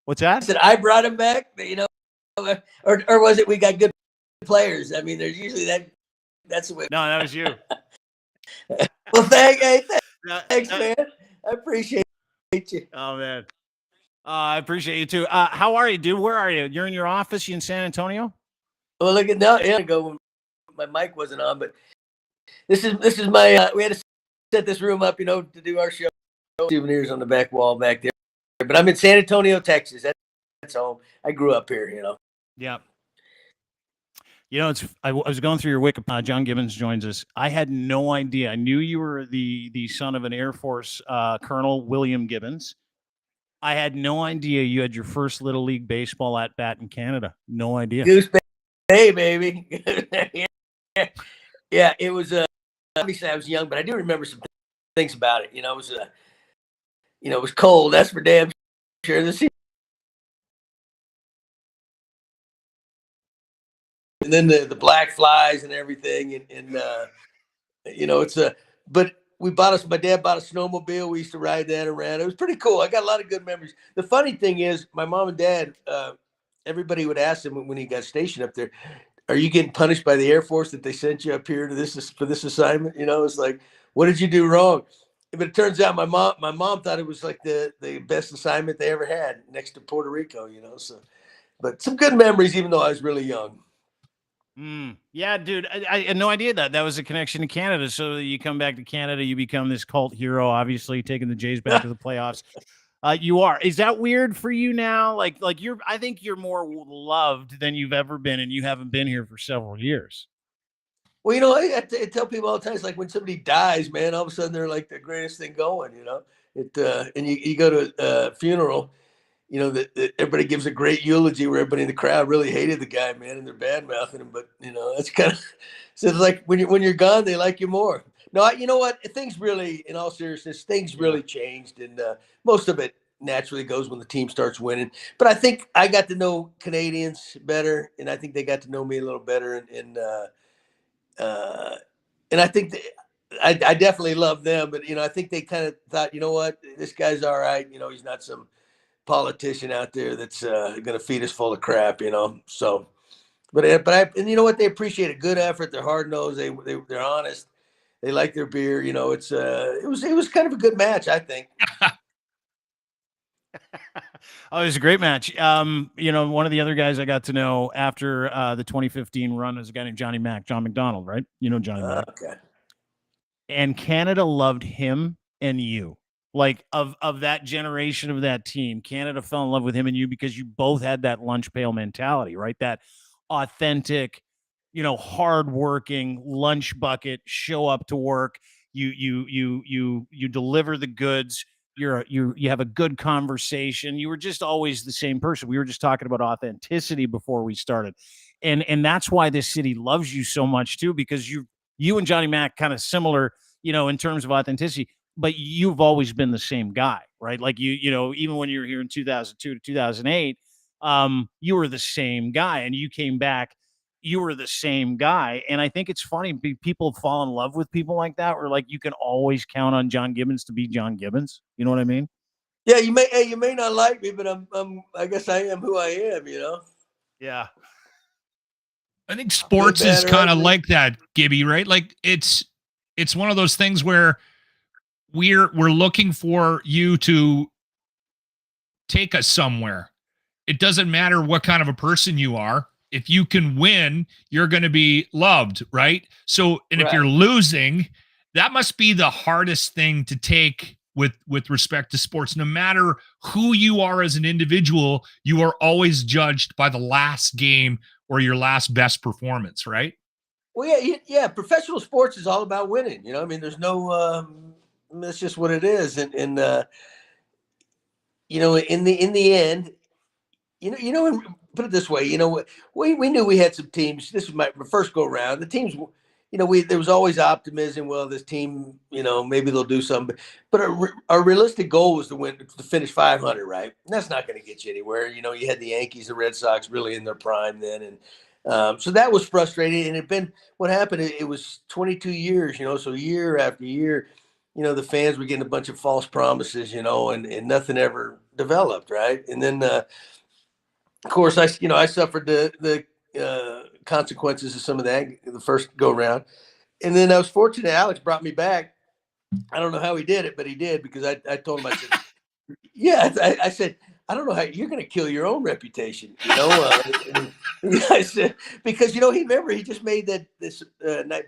What's that? I said I brought him back, or was it we got good players? I mean, there's usually that's the way. No, that was you. Well, thanks, man. I appreciate you. Oh man, I appreciate you too. How are you, dude? Where are you? You're in your office. You in San Antonio? Well, look at now. Yeah, when my mic wasn't on, but this is my. We had to set this room up, to do our show. Souvenirs on the back wall back there. But I'm in San Antonio, Texas. That's home. I grew up here. Yeah. I was going through your Wikipedia. John Gibbons joins us. I had no idea. I knew you were the son of an Air Force Colonel William Gibbons. I had no idea you had your first Little League baseball at bat in Canada. No idea. Goose Bay, baby. Yeah, it was. Obviously, I was young, but I do remember some things about it. It was. It was cold. That's for damn sure. And then the black flies and everything, and it's but my dad bought a snowmobile. We used to ride that around. It was pretty cool. I got a lot of good memories. The funny thing is, my mom and dad, everybody would ask him when he got stationed up there, "Are you getting punished by the Air Force that they sent you up here for this assignment?" It's like, what did you do wrong? But it turns out my mom thought it was like the best assignment they ever had next to Puerto Rico. So, but some good memories, even though I was really young. Yeah, dude, I had no idea that was a connection to Canada. So you come back to Canada, you become this cult hero, obviously taking the Jays back to the playoffs. You are. Is that weird for you now? Like I think you're more loved than you've ever been, and you haven't been here for several years. Well, I tell people all the time, it's like when somebody dies, man, all of a sudden they're like the greatest thing going, and you go to a funeral, you know, that everybody gives a great eulogy where everybody in the crowd really hated the guy, man, and they're bad mouthing him. But you know, that's kind of so it's like when you're gone, they like you more. No, you know what? Things really, in all seriousness, things really changed, and most of it naturally goes when the team starts winning. But I think I got to know Canadians better, and I think they got to know me a little better, and I think I definitely love them. But you know, I think they kind of thought, you know what, this guy's all right. You know, he's not some politician out there that's going to feed us full of crap. You know, so. But and you know what, they appreciate a good effort. They're hard nosed. They're honest. They like their beer. You know, it was kind of a good match, I think. Oh, it was a great match. You know, one of the other guys I got to know after the 2015 run is a guy named John McDonald, right? You know Johnny Mac. Okay. And Canada loved him and you. Like of that generation of that team, Canada fell in love with him and you because you both had that lunch pail mentality, right? That authentic, you know, hardworking lunch bucket, show up to work. You deliver the goods. You have a good conversation. You were just always the same person. We were just talking about authenticity before we started. And that's why this city loves you so much too, because you and Johnny Mac kind of similar, you know, in terms of authenticity, but you've always been the same guy, right? Like you know, even when you were here in 2002 to 2008, you were the same guy, and you came back, you were the same guy. And I think it's funny, people fall in love with people like that, where like you can always count on John Gibbons to be John Gibbons. You know what I mean? Yeah, you may not like me, but I guess I am who I am, you know? Yeah. I think sports is kind of like that, Gibby, right? Like it's one of those things where we're looking for you to take us somewhere. It doesn't matter what kind of a person you are. If you can win, you're going to be loved, right? So, and if you're losing, that must be the hardest thing to take with respect to sports. No matter who you are as an individual, you are always judged by the last game or your last best performance, right? Well, yeah. Professional sports is all about winning. You know, I mean, there's no. That's just what it is, and you know, in the end, you know, put it this way, you know, we knew we had some teams. This was my first go around. The teams, you know, there was always optimism. Well, this team, you know, maybe they'll do something. But our realistic goal was to finish 500, right? And that's not going to get you anywhere. You know, you had the Yankees, the Red Sox, really in their prime then, and so that was frustrating. And what happened. It was 22 years, you know, so year after year, you know, the fans were getting a bunch of false promises, you know, and nothing ever developed, right? And then, of course, I suffered the consequences of some of that the first go round, and then I was fortunate. Alex brought me back. I don't know how he did it, but he did, because I told him, I said, yeah, I said, I don't know how you're going to kill your own reputation, you know. I said, because, you know, he just made this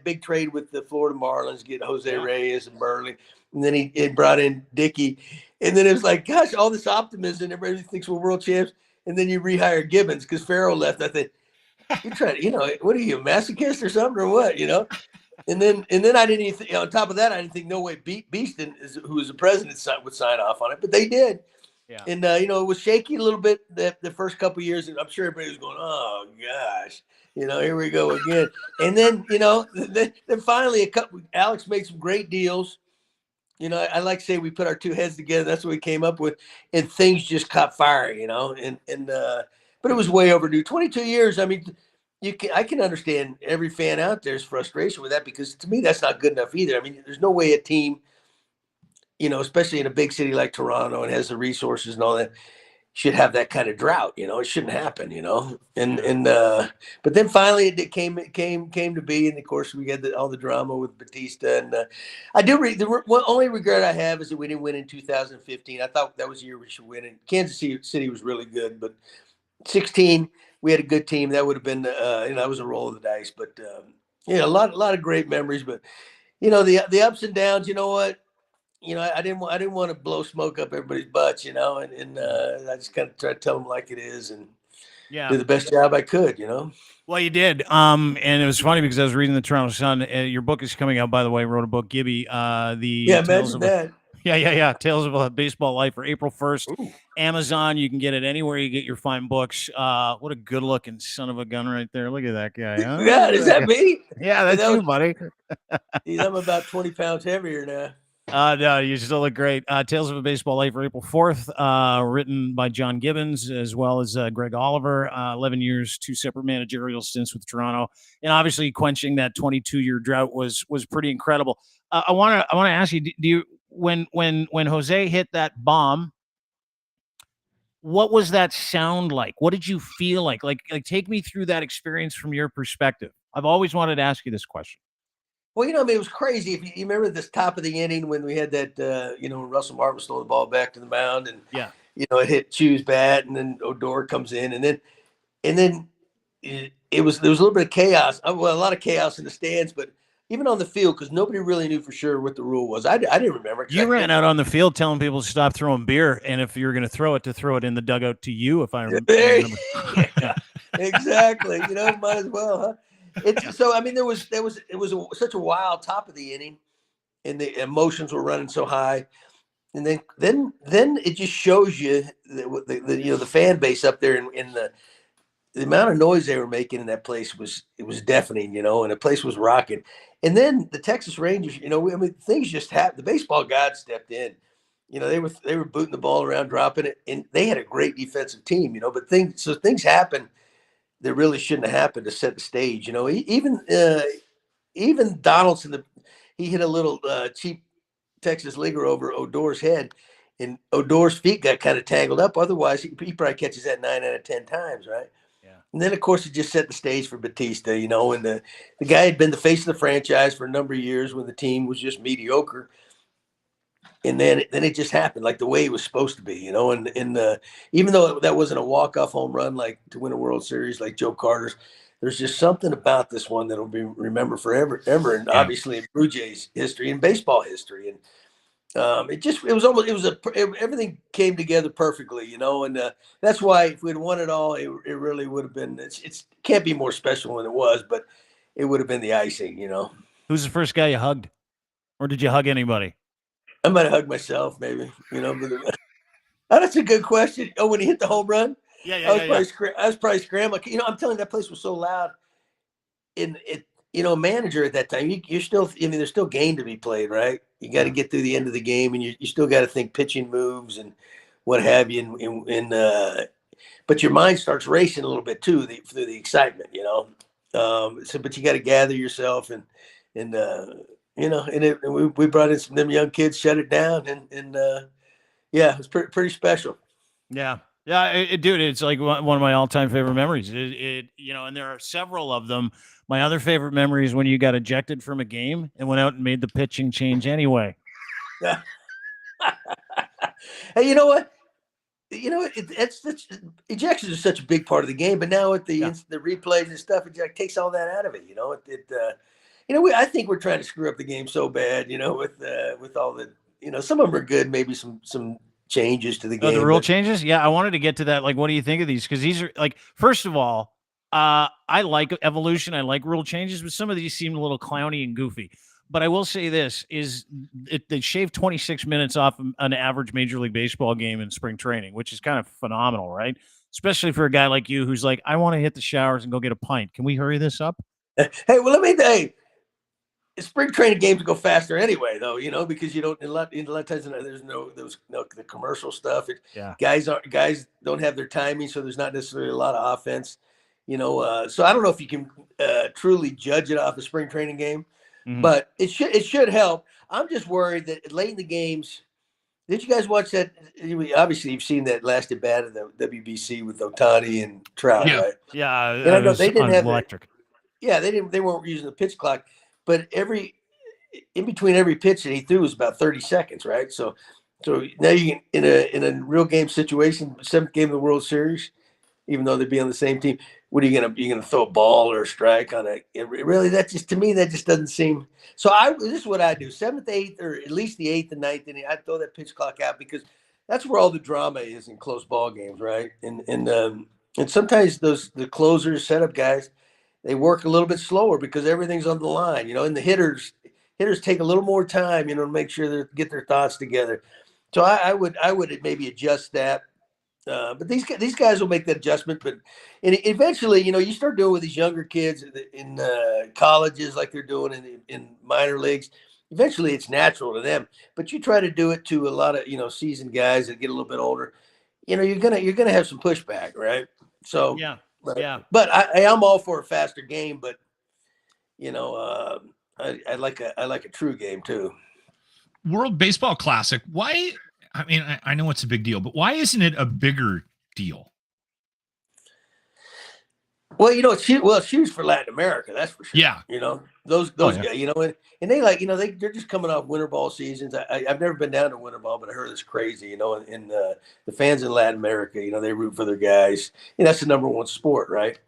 big trade with the Florida Marlins, get Jose Reyes and Burley, and then he brought in Dickey, and then it was like, gosh, all this optimism, everybody thinks we're world champs, and then you rehire Gibbons because Farrell left. I think you're trying to, you know, what are you, a masochist or something, or what, you know? And then I didn't even think, on top of that, I didn't think no way Beeston, who was the president, would sign off on it, but they did. Yeah. And you know, it was shaky a little bit the first couple of years, and I'm sure everybody was going, "Oh gosh, you know, here we go again." And then, you know, then finally Alex made some great deals. You know, I like to say we put our two heads together. That's what we came up with, and things just caught fire. You know, but it was way overdue. 22 years. I mean, I can understand every fan out there's frustration with that, because to me that's not good enough either. I mean, there's no way a team, you know, especially in a big city like Toronto and has the resources and all that, should have that kind of drought. You know, it shouldn't happen, you know. But then finally it came to be, and of course we had all the drama with Batista, and I do the only regret I have is that we didn't win in 2015. I thought that was the year we should win, and Kansas City was really good, but 16 we had a good team. That would have been you know, that was a roll of the dice. But yeah, a lot of great memories. But you know, the ups and downs, you know what, you know, I didn't want to blow smoke up everybody's butts, you know, and I just kind of try to tell them like it is, and do the best job I could, you know. Well, you did. And it was funny because I was reading the Toronto Sun. Your book is coming out, by the way. Wrote a book, Gibby. Imagine that. Yeah. Tales of a Baseball Life for April 1st. Ooh. Amazon. You can get it anywhere you get your fine books. What a good looking son of a gun right there. Look at that guy. Huh? Yeah, is that me? Yeah, that's you, buddy. Geez, I'm about 20 pounds heavier now. No, you still look great. Tales of a Baseball Life for April 4th, written by John Gibbons as well as Greg Oliver. 11 years, 2 separate managerial stints with Toronto, and obviously quenching that 22-year drought was pretty incredible. I want to ask you, do you when Jose hit that bomb, what was that sound like? What did you feel like? Like take me through that experience from your perspective. I've always wanted to ask you this question. Well, I mean, it was crazy. If you remember this top of the inning when we had that, when Russell Martin was throwing the ball back to the mound, and it hit Chu's bat, and then Odor comes in, and then there was a little bit of chaos. Well, a lot of chaos in the stands, but even on the field, because nobody really knew for sure what the rule was. I didn't remember. You ran out on the field telling people to stop throwing beer, and if you're going to throw it in the dugout to you. If I remember. Yeah, exactly. Might as well, huh? So I mean, it was such a wild top of the inning, and the emotions were running so high, and then it just shows you the fan base up there, and the amount of noise they were making in that place was deafening, and the place was rocking. And then the Texas Rangers, things just happened. The baseball gods stepped in. They were booting the ball around, dropping it, and they had a great defensive team, but things happen that really shouldn't have happened to set the stage. Even Donaldson, he hit a little cheap Texas leaguer over Odor's head, and Odor's feet got kind of tangled up. Otherwise, he probably catches that 9 out of 10 times, right? Yeah. And then, of course, it just set the stage for Batista, and the guy had been the face of the franchise for a number of years when the team was just mediocre. And then it just happened like the way it was supposed to be, and even though that wasn't a walk-off home run like to win a World Series like Joe Carter's, there's just something about this one that'll be remembered forever, and obviously in Blue Jays history and baseball history. And everything came together perfectly, and that's why if we'd won it all, it really would have been. It can't be more special than it was, but it would have been the icing, Who's the first guy you hugged, or did you hug anybody? I might have hugged myself, maybe. But that's a good question. Oh, when he hit the home run, I was probably scrambling. I'm telling you, that place was so loud. And manager at that time, you're still. There's still game to be played, right? You got to get through the end of the game, and you still got to think pitching moves and what have you. But your mind starts racing a little bit too through the excitement, but you got to gather yourself and. We brought in some of them young kids, shut it down, and it was pretty special. Yeah, dude, it's like one of my all-time favorite memories. And there are several of them. My other favorite memory is when you got ejected from a game and went out and made the pitching change anyway. Yeah. Hey, you know what? That's ejections are such a big part of the game, but now with the replays and stuff, it takes all that out of it. I think we're trying to screw up the game so bad, with all the, some of them are good, maybe some changes to the game. The rule changes? Yeah, I wanted to get to that. Like, what do you think of these? Because these are, like, first of all, I like evolution. I like rule changes, but some of these seem a little clowny and goofy. But I will say this, they shaved 26 minutes off an average Major League Baseball game in spring training, which is kind of phenomenal, right? Especially for a guy like you who's like, I want to hit the showers and go get a pint. Can we hurry this up? Hey, well, let me tell you. Spring training games go faster anyway, though, because you don't. A lot of times there's no the commercial stuff. Guys don't have their timing, so there's not necessarily a lot of offense. So I don't know if you can truly judge it off a spring training game, but it should help. I'm just worried that late in the games. Did you guys watch that? Obviously, you've seen that last at bat of the WBC with Ohtani and Trout, right? Yeah, and I know they didn't have electric. They weren't using the pitch clock. But in between every pitch that he threw was about 30 seconds, right? So now you can, in a real game situation, 7th game of the World Series, even though they'd be on the same team, what are you gonna throw a ball or a strike on really? That just, to me, that just doesn't seem. So this is what I do: 7th, 8th, or at least the 8th and 9th inning, I throw that pitch clock out because that's where all the drama is in close ball games, right? And sometimes the closers, setup guys, they work a little bit slower because everything's on the line, and the hitters, hitters take a little more time, to make sure they get their thoughts together. So I would maybe adjust that. But these guys will make that adjustment. But eventually, you start doing with these younger kids in colleges like they're doing in minor leagues. Eventually, it's natural to them. But you try to do it to a lot of seasoned guys that get a little bit older. You're gonna have some pushback, right? So Yeah, but, yeah. But I'm all for a faster game. But I like a true game too. World Baseball Classic. Why? I mean, I know it's a big deal, but why isn't it a bigger deal? Well, it's huge for Latin America, that's for sure. Yeah. Those guys, and they they're just coming off winter ball seasons. I've never been down to winter ball, but I heard it's crazy. In the fans in Latin America, they root for their guys. That's the number one sport, right?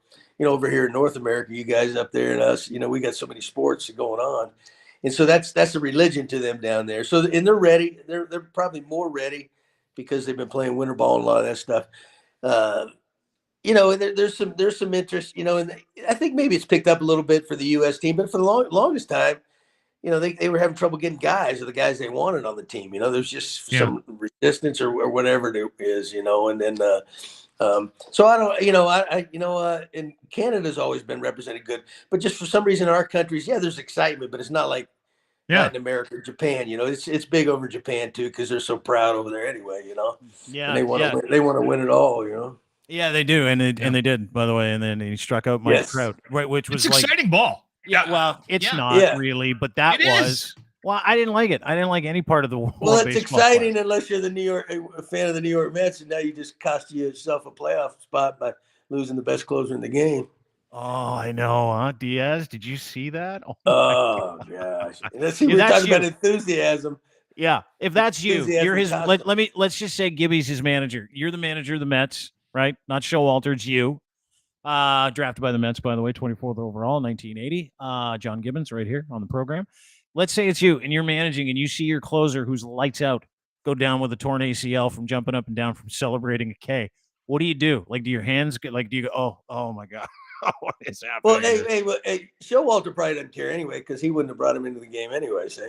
Over here in North America, you guys up there and us, we got so many sports going on. And so that's a religion to them down there. So, and they're ready. They're probably more ready because they've been playing winter ball and a lot of that stuff. There's some interest, and I think maybe it's picked up a little bit for the U.S. team, but for the longest time, they were having trouble getting guys or the guys they wanted on the team. There's just some resistance or whatever it is, and then so I don't, and Canada's always been represented good, but just for some reason in our countries, there's excitement, but it's not like Latin America, Japan. It's big over Japan too because they're so proud over there anyway. Yeah, and they want to win it all. Yeah, they do, and they did, by the way. And then he struck out Mike Trout, right? Which was exciting ball. Yeah, well, it's not really, but that was. Well, I didn't like it. I didn't like any part of the world. Well, it's exciting unless you're a fan of the New York Mets, and now you just cost yourself a playoff spot by losing the best closer in the game. Oh, I know, huh? Diaz, did you see that? Oh gosh, we're talking about enthusiasm. Yeah, if that's you, you're his. Let's just say Gibby's his manager. You're the manager of the Mets, right? Not Showalter, it's you. Drafted by the Mets, by the way, 24th overall, 1980. John Gibbons, right here on the program. Let's say it's you, and you're managing, and you see your closer who's lights out go down with a torn ACL from jumping up and down from celebrating a K. What do you do? Like, do your hands get like? Do you go, oh my god, what is happening? Well, hey, Showalter probably doesn't care anyway because he wouldn't have brought him into the game anyway. See.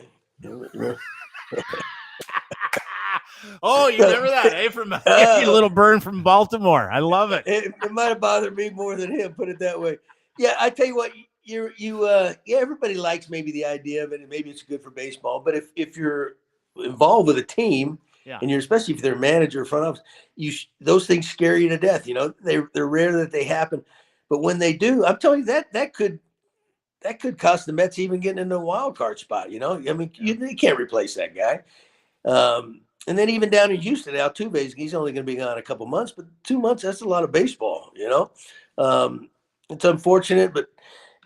Oh, you remember that? Hey, from a little burn from Baltimore. I love it. It might have bothered me more than him. Put it that way. Yeah, I tell you what. Everybody likes maybe the idea of it, and maybe it's good for baseball. But if you're involved with a team, and especially if they're a manager or front office, those things scare you to death. They're rare that they happen, but when they do, I'm telling you that could cost the Mets even getting into a wild card spot. I mean, you can't replace that guy. And then even down in Houston, Altuve, he's only going to be gone a couple months, but 2 months, that's a lot of baseball. It's unfortunate, but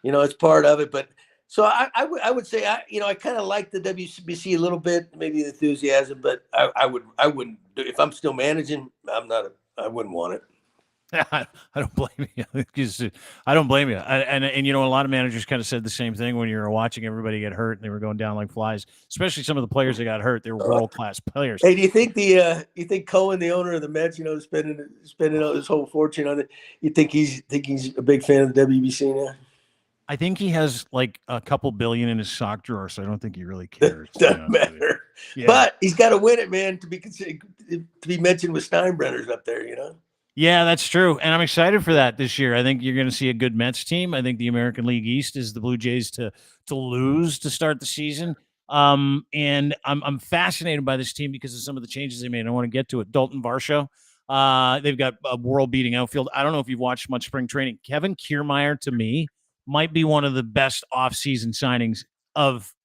it's part of it. But so I would say I kind of like the WBC a little bit, maybe the enthusiasm, but I wouldn't do, if I'm still managing. I wouldn't want it. I don't blame you. I don't blame you. And a lot of managers kind of said the same thing when you were watching everybody get hurt and they were going down like flies. Especially some of the players that got hurt. They were world class players. Hey, do you think Cohen, the owner of the Mets, spending all his whole fortune on it? You think he's a big fan of the WBC now? I think he has like a couple billion in his sock drawer, so I don't think he really cares. Doesn't matter. Yeah. But he's got to win it, man, to be mentioned with Steinbrenner's up there. Yeah, that's true. And I'm excited for that this year. I think you're going to see a good Mets team. I think the American League East is the Blue Jays to lose to start the season. And I'm fascinated by this team because of some of the changes they made. I want to get to it. Dalton Varsho. They've got a world-beating outfield. I don't know if you've watched much spring training. Kevin Kiermaier, to me, might be one of the best off-season signings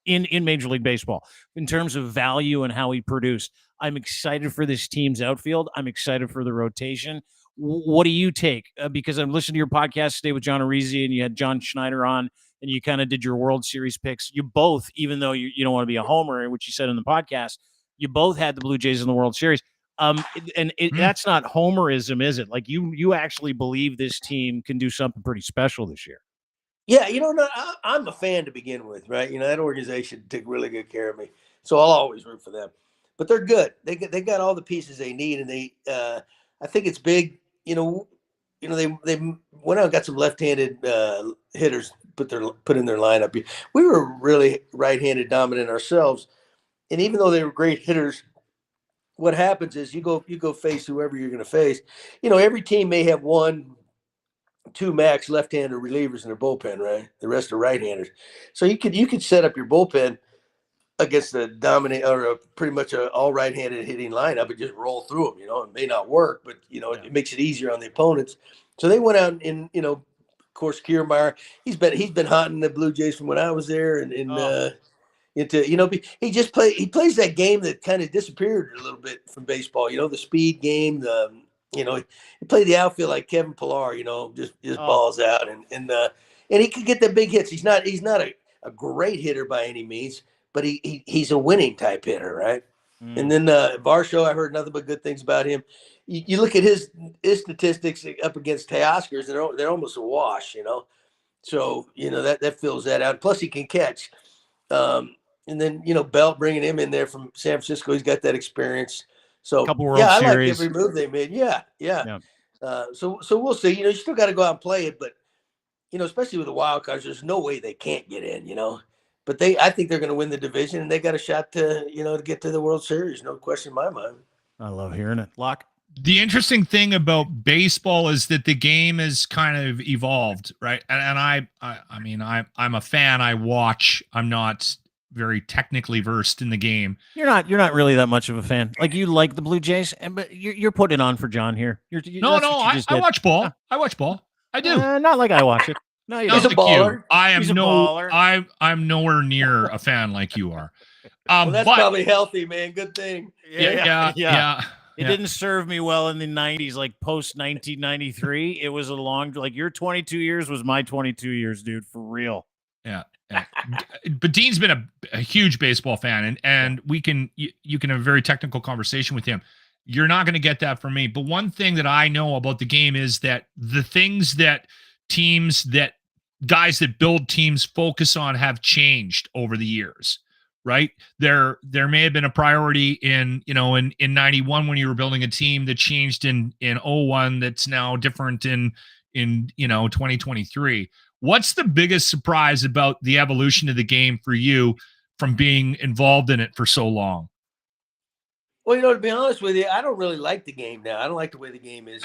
in Major League Baseball in terms of value and how he produced. I'm excited for this team's outfield. I'm excited for the rotation. What do you take? Because I'm listening to your podcast today with John Arisi, and you had John Schneider on, and you kind of did your World Series picks. You both, even though you don't want to be a homer, which you said in the podcast, you both had the Blue Jays in the World Series. That's not homerism, is it? Like you actually believe this team can do something pretty special this year. Yeah, I'm a fan to begin with, right? That organization took really good care of me, so I'll always root for them. But they're good. They got all the pieces they need, and they. I think it's big. They went out and got some left-handed hitters put in their lineup. We were really right-handed dominant ourselves, and even though they were great hitters, what happens is you go face whoever you're going to face. Every team may have 1, 2 max left-handed relievers in their bullpen, right? The rest are right-handers. So you could set up your bullpen against a dominant or pretty much a all right-handed hitting lineup and just roll through them. It may not work, but it makes it easier on the opponents. So they went out and of course Kiermaier, he's been haunting the Blue Jays from when I was there, and he plays that game that kind of disappeared a little bit from baseball. The speed game. He played the outfield like Kevin Pillar. Just balls out, and he could get the big hits. He's not a great hitter by any means, but he's a winning type hitter, right? And then Varsho, I heard nothing but good things about him. You look at his statistics up against Teoscar's, they're almost a wash, So that fills that out. Plus he can catch. And then Belt, bringing him in there from San Francisco, he's got that experience. So couple World I Series. like every move they made. Yeah. So we'll see. You still got to go out and play it, but especially with the wild cards, there's no way they can't get in. But I think they're going to win the division, and they got a shot to to get to the World Series. No question in my mind. I love hearing it. Loch. The interesting thing about baseball is that the game has kind of evolved, right? And I mean, I'm a fan. I watch. I'm not very technically versed in the game. You're not really that much of a fan. Like, you like the Blue Jays, but you're putting it on for John here. I watch ball. I watch ball. I do. Not like I watch it. No, he's a baller. I'm nowhere near a fan like you are. Well, that's probably healthy, man. Good thing. Yeah. It didn't serve me well in the 90s, like post 1993. It was a long, like, your 22 years was my 22 years, dude, for real. Yeah. But Dean's been a huge baseball fan, and you can have a very technical conversation with him. You're not going to get that from me. But one thing that I know about the game is that the things that guys that build teams focus on have changed over the years. Right. There may have been a priority in 91 when you were building a team that changed in 01 that's now different in 2023. What's the biggest surprise about the evolution of the game for you from being involved in it for so long? Well, to be honest with you, I don't really like the game now. I don't like the way the game is.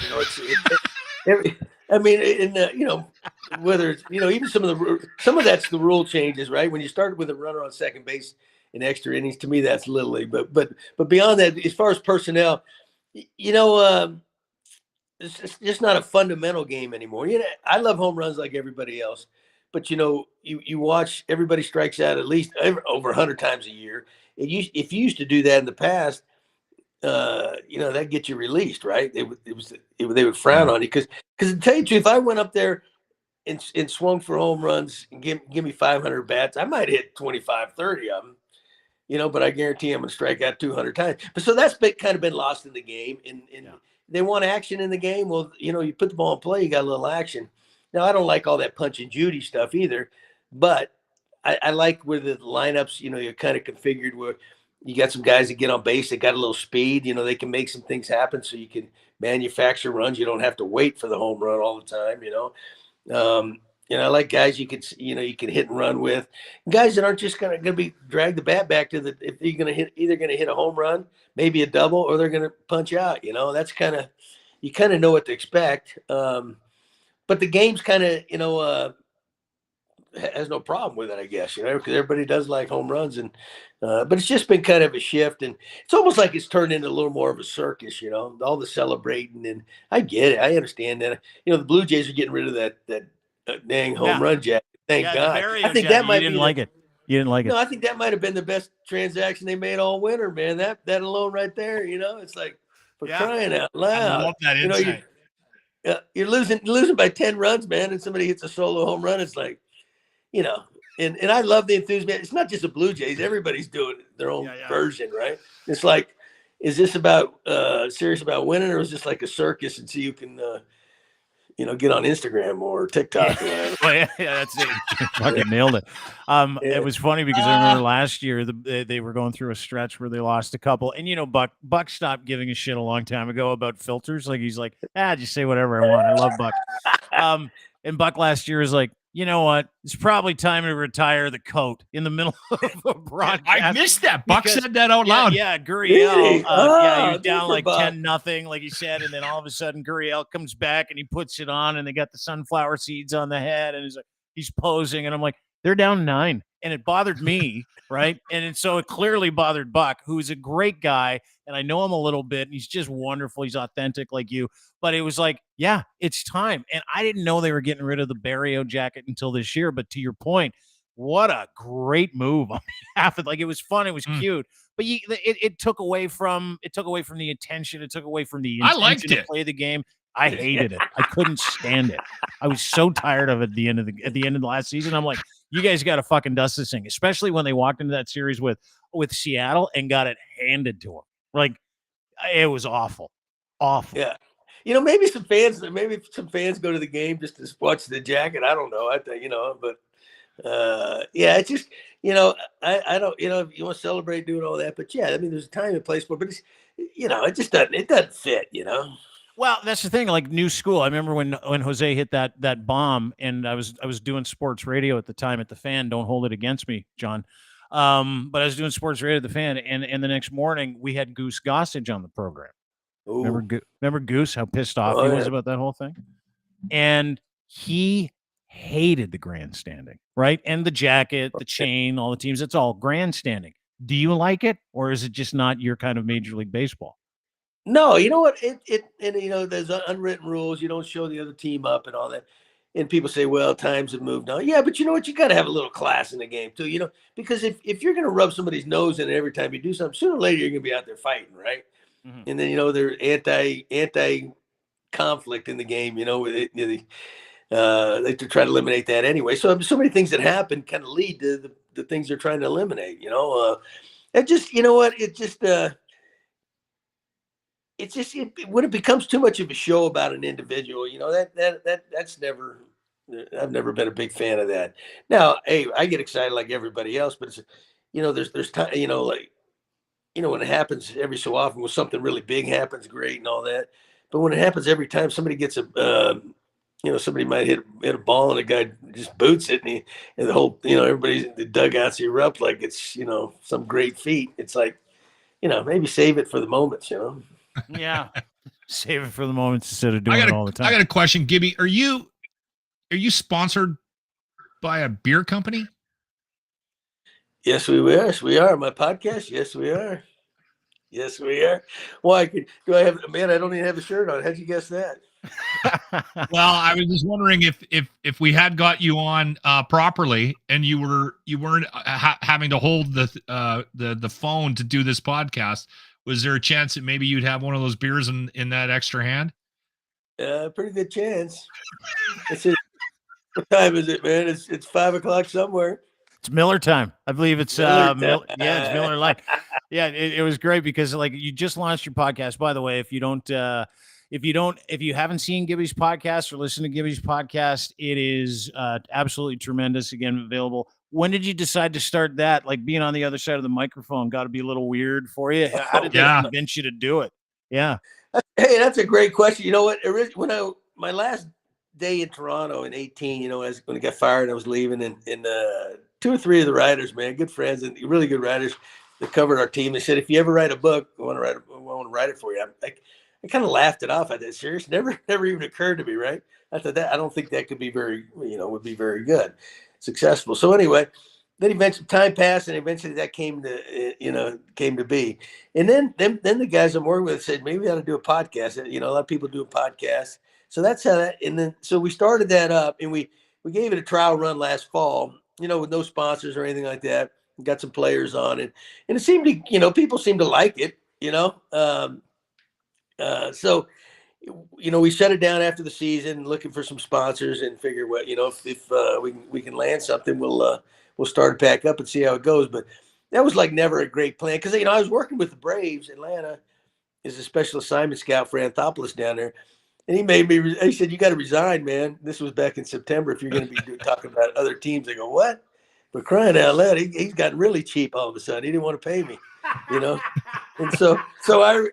Whether it's even some of that's the rule changes, right? When you start with a runner on second base in extra innings, to me that's Little League. But beyond that, as far as personnel, it's just not a fundamental game anymore. I love home runs like everybody else, but you watch everybody strikes out at least over 100 times a year. If you used to do that in the past, that gets you released, right? They would frown on you because to tell you the truth, if I went up there and swung for home runs and give me 500 bats, I might hit 25, 30 of them. But I guarantee I'm going to strike out 200 times. But so that's kind of been lost in the game, and they want action in the game. Well, you put the ball in play, you got a little action. Now, I don't like all that punch and Judy stuff either, but I like where the lineups, you're kind of configured where you got some guys that get on base, that got a little speed, they can make some things happen so you can manufacture runs. You don't have to wait for the home run all the time, I like guys you can hit and run with, guys that aren't just going to be drag the bat back to if you're going to either going to hit a home run, maybe a double, or they're going to punch out. That's you kind of know what to expect. But the game's kind of has no problem with it, I guess, because everybody does like home runs, and but it's just been kind of a shift, and it's almost like it's turned into a little more of a circus, all the celebrating, and I get it, I understand that. The Blue Jays are getting rid of that dang home run jacket. Thank God. I think that might be. You didn't like it. No, I think that might have been the best transaction they made all winter, man. That alone right there, it's like for crying out loud. I love that insight. You're losing by 10 runs, man, and somebody hits a solo home run. It's like, and I love the enthusiasm. It's not just the Blue Jays. Everybody's doing their own version, right? It's like, is this about serious about winning, or is this like a circus and see who can get on Instagram or TikTok or whatever? Well, that's it. Fucking nailed it. It was funny because I remember last year they were going through a stretch where they lost a couple, and Buck stopped giving a shit a long time ago about filters. Like, he's like, just say whatever I want. I love Buck. And Buck last year is like, you know what? It's probably time to retire the coat in the middle of a broadcast. I missed that. Buck said that out loud. Yeah, Gurriel. Really? He was Good down for like Buck. 10-0, like he said, and then all of a sudden Gurriel comes back and he puts it on, and they got the sunflower seeds on the head, and he's posing, and I'm like, they're down 9, and it bothered me, right? And so it clearly bothered Buck, who's a great guy, and I know him a little bit, and he's just wonderful. He's authentic like you. But it was like, yeah, it's time. And I didn't know they were getting rid of the Barrio jacket until this year. But to your point, what a great move on behalf of, like, it was fun, it was cute, but it took away from the attention. It took away from the intention I liked to it. play the game. I hated it. I couldn't stand it. I was so tired of it at the end of the last season. I'm like, you guys got to fucking dust this thing, especially when they walked into that series with Seattle and got it handed to them. Like, it was awful. Yeah. You know, maybe some fans go to the game just to watch the jacket. I don't know. I think, but yeah, it's just, I don't, if you want to celebrate doing all that, but yeah, I mean, there's a time and place for it, but it's, it doesn't fit, Well, that's the thing. Like, new school. I remember when Jose hit that bomb, and I was doing sports radio at the time at the Fan. Don't hold it against me, John. But I was doing sports radio at the Fan, and the next morning we had Goose Gossage on the program. Ooh. Remember Goose? How pissed off he was about that whole thing, and he hated the grandstanding, right? And the jacket, the chain, all the teams. It's all grandstanding. Do you like it, or is it just not your kind of Major League Baseball? No, you know what? There's unwritten rules. You don't show the other team up and all that. And people say, well, times have moved on. Yeah, but you know what? You got to have a little class in the game too, because if you're going to rub somebody's nose in it every time you do something, sooner or later you're going to be out there fighting, right? Mm-hmm. And then, there's anti conflict in the game, they try to eliminate that anyway. So many things that happen kind of lead to the things they're trying to eliminate, it just, when it becomes too much of a show about an individual, that's never, I've never been a big fan of that. Now, hey, I get excited like everybody else, but it's, there's time, when it happens every so often, when something really big happens, great and all that. But when it happens every time somebody gets somebody might hit a ball and a guy just boots it, and the whole, everybody, the dugouts erupt like it's, some great feat. It's like, maybe save it for the moments, Yeah. Save it for the moments instead of doing it all the time. I got a question, Gibby. Are you sponsored by a beer company? Yes, we are. Yes, we are. My podcast. Yes, we are. Yes, we are. Why do I have? Man, I don't even have a shirt on. How'd you guess that? Well, I was just wondering if we had got you on properly, and you weren't having to hold the phone to do this podcast. Was there a chance that maybe you'd have one of those beers in that extra hand? Pretty good chance. What time is it, man? It's 5:00 somewhere. It's Miller time. I believe it's it's Miller Lite. Yeah, it was great because, like, you just launched your podcast. By the way, if you haven't seen Gibby's podcast or listened to Gibby's podcast, it is absolutely tremendous. Again, available. When did you decide to start that? Like, being on the other side of the microphone got to be a little weird for you. How did that convince you to do it? Yeah. Hey, that's a great question. You know what? When my last day in Toronto in 2018, when I got fired, I was leaving, and 2 or 3 of the writers, man, good friends and really good writers that covered our team, they said, if you ever write a book, I want to write it for you. I kind of laughed it off. I said, serious? Never even occurred to me, right? I thought I don't think that could be would be very good, successful. So anyway, then eventually time passed, and eventually that came to be. And then the guys I'm working with said, maybe we ought to do a podcast. A lot of people do a podcast. So that's how that, and then, so we started that up, and we gave it a trial run last fall, with no sponsors or anything like that. We got some players on it, and it seemed to, people seemed to like it, so, we shut it down after the season, looking for some sponsors, and figure what, if we can land something, we'll start it back up and see how it goes. But that was like never a great plan, because I was working with the Braves. Atlanta is a special assignment scout for Anthopoulos down there, and he said, you got to resign, man. This was back in September. If you're going to be talking about other teams. I go, what? But crying out loud, he's gotten really cheap all of a sudden. He didn't want to pay me. And so I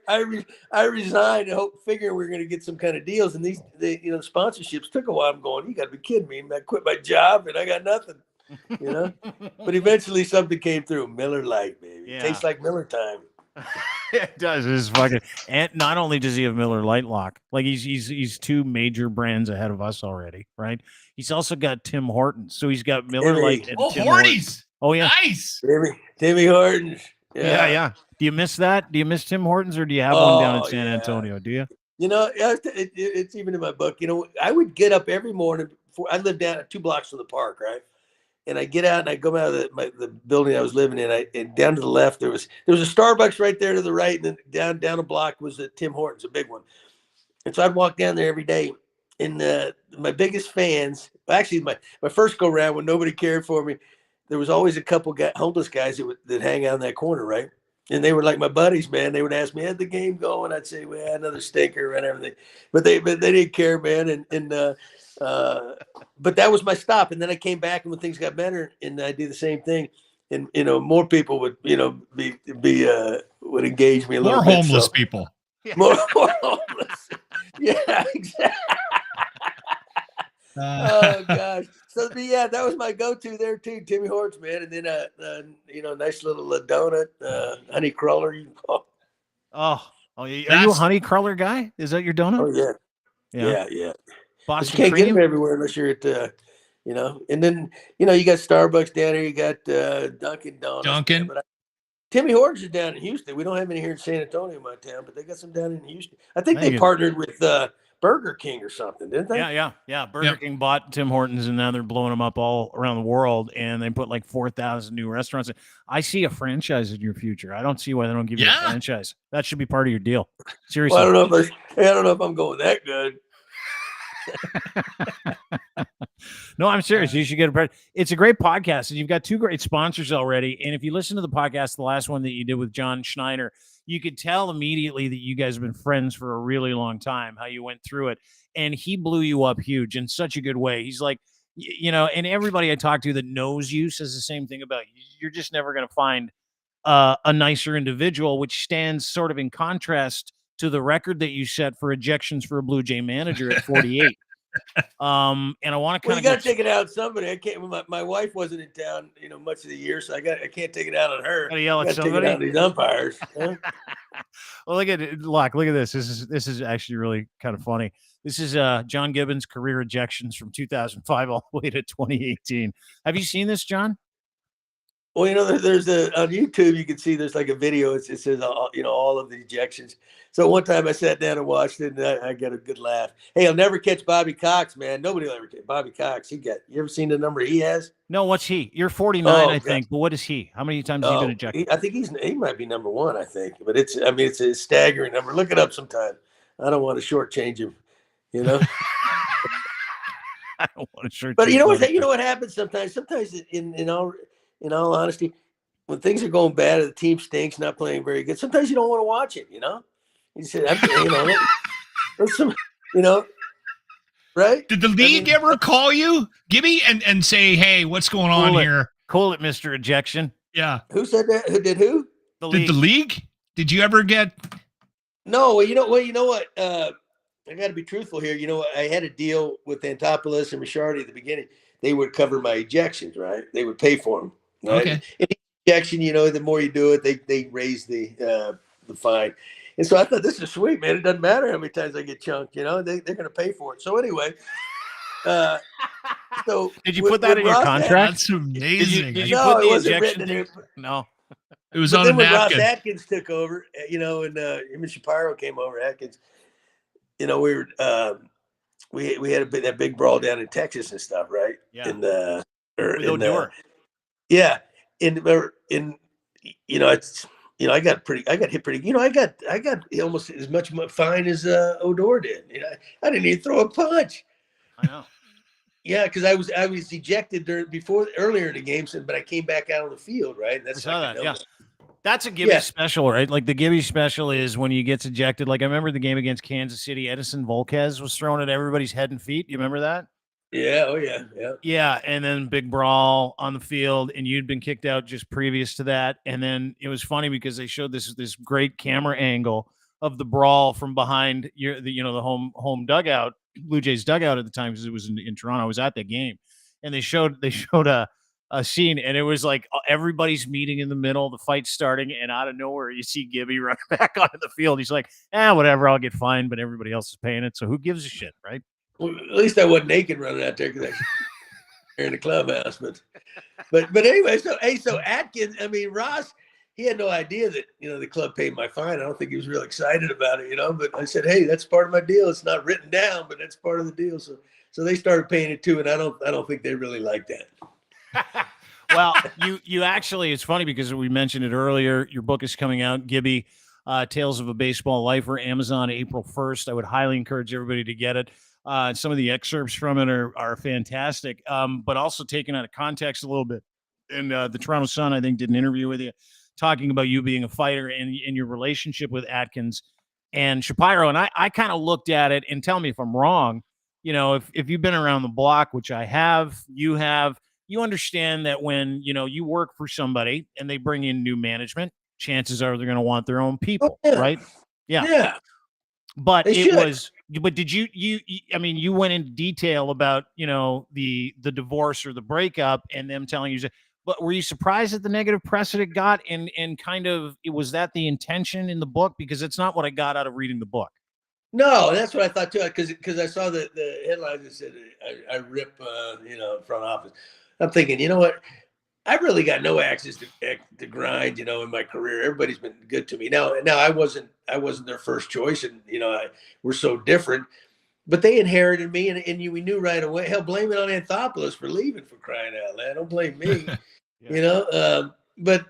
resigned, figuring we were going to get some kind of deals. And the sponsorships took a while. I'm going, you got to be kidding me. I quit my job and I got nothing, But eventually something came through. Miller Lite, baby. It tastes like Miller time. It does. It's fucking. And not only does he have Miller Lite Lock, like he's two major brands ahead of us already, right? He's also got Tim Hortons, so he's got Miller Lite and Tim Hortons. Oh yeah, nice. Timmy Hortons. Yeah. Do you miss that? Do you miss Tim Hortons, or do you have one down in San Antonio? Do you? It's even in my book. I would get up every morning. I lived down 2 blocks from the park, right? And I get out and I go out of the building I was living in. And down to the left, there was a Starbucks right there to the right, and then down a block was a Tim Hortons, a big one. And so I'd walk down there every day. And my biggest fans, actually my first go round when nobody cared for me, there was always a couple homeless guys that hang out in that corner, right? And they were like my buddies, man. They would ask me, "How'd the game go?" And I'd say, "Well, another stinker," and everything. But they didn't care, man. But that was my stop. And then I came back, and when things got better, and I did the same thing. And more people would would engage me a little more bit. Homeless people. More homeless. Yeah, exactly. Oh gosh. So that was my go-to there too, Timmy Hortons, man. And then nice little donut, honey cruller. You can call. Oh, are you a honey cruller guy? Is that your donut? Oh yeah. Boston you can't cream? get them everywhere unless you're at And then you got Starbucks down here. You got Dunkin' Donuts. Dunkin'. But Timmy Hortons is down in Houston. We don't have any here in San Antonio, my town, but they got some down in Houston. I think they partnered with Burger King or something, didn't they? Yeah. Burger King bought Tim Hortons, and now they're blowing them up all around the world, and they put like 4,000 new restaurants. I see a franchise in your future. I don't see why they don't give you a franchise. That should be part of your deal. Seriously. Well, I don't know if I'm going that good. No, I'm serious. You should get a. It's a great podcast, and you've got 2 great sponsors already. And if you listen to the podcast, the last one that you did with John Schneider, you could tell immediately that you guys have been friends for a really long time, how you went through it. And he blew you up huge in such a good way. He's like, and everybody I talk to that knows you says the same thing about you. You're just never going to find a nicer individual, which stands sort of in contrast to the record that you set for ejections for a Blue Jay manager at 48. And I want to you got to take it out somebody. I can't. My wife wasn't in town, much of the year, so I can't take it out on her. Gotta yell at somebody. Take it out on these umpires. Huh? Well, look at it, Loch. Look at this. This is actually really kind of funny. This is John Gibbons' career ejections from 2005 all the way to 2018. Have you seen this, John? Well, there's on YouTube, you can see there's like a video. It says, all of the ejections. So one time I sat down and watched it, and I got a good laugh. Hey, I'll never catch Bobby Cox, man. Nobody will ever catch Bobby Cox. You ever seen the number he has? No, what's he? You're 49, I think. But what is he? How many times has he been ejected? I think he might be number 1, I think. But it's a staggering number. Look it up sometime. I don't want to shortchange him, I don't want to shortchange. But what happens sometimes? Sometimes in all honesty, when things are going bad, the team stinks, not playing very good. Sometimes you don't want to watch it. You say, there's some, right? Did the league ever call you, Gibby, and say, "Hey, what's going on here? Cool it, Mr. Ejection." Yeah. Who said that? Who did who? Did the league? Did you ever get? No. Well, you know what? I got to be truthful here. I had a deal with Antopoulos and Richardi at the beginning. They would cover my ejections, right? They would pay for them. Right? Okay. And ejection, the more you do it, they raise the fine. And so I thought, this is sweet, man. It doesn't matter how many times I get chunked, they're going to pay for it. So anyway, so did you put that in your contract? That's amazing. Did you put the ejection in it? No. It was on a napkin. Ross Atkins took over, and him and Shapiro came over. Atkins, we were we had that big brawl down in Texas and stuff, right? Yeah. Yeah. I got hit pretty. I got almost as much fine as Odor did. I didn't even throw a punch. I know. Yeah, because I was ejected earlier in the game, but I came back out on the field, right? I saw that. Yeah. That's a Gibby special, right? Like the Gibby special is when he gets ejected. Like I remember the game against Kansas City, Edison Volquez was thrown at everybody's head and feet. You remember that? Yeah. Oh yeah. Yeah. Yeah, and then big brawl on the field, and you'd been kicked out just previous to that. And then it was funny because they showed this great camera angle of the brawl from behind the home dugout, Blue Jays dugout at the time, because it was in Toronto. I was at that game, and they showed a scene, and it was like everybody's meeting in the middle, the fight's starting, and out of nowhere you see Gibby run back onto the field. He's like, whatever, I'll get fined, but everybody else is paying it, so who gives a shit, right? Well, at least I wasn't naked running out there because in the clubhouse. But anyway, so Atkins, I mean, Ross, he had no idea that, the club paid my fine. I don't think he was real excited about it, but I said, hey, that's part of my deal. It's not written down, but that's part of the deal. So they started paying it too. And I don't think they really like that. Well, you actually, it's funny because we mentioned it earlier. Your book is coming out, Gibby, Tales of a Baseball Lifer, Amazon, April 1st. I would highly encourage everybody to get it. Some of the excerpts from it are fantastic, but also taken out of context a little bit. And the Toronto Sun, I think, did an interview with you talking about you being a fighter and your relationship with Atkins and Shapiro. And I kind of looked at it, and tell me if I'm wrong. If you've been around the block, which I have, you understand that when, you work for somebody and they bring in new management, chances are they're going to want their own people, right? Yeah. But did you went into detail about, the divorce or the breakup and them telling you, but were you surprised at the negative press that it got? And kind of, was that the intention in the book? Because it's not what I got out of reading the book. No, that's what I thought too. Because I saw the headlines that said I rip, front office. I'm thinking, you know what? I really got no access to grind, in my career. Everybody's been good to me. Now I wasn't their first choice, and we're so different. But they inherited me, and we knew right away. Hell, blame it on Anthopoulos for leaving, for crying out loud. Don't blame me, But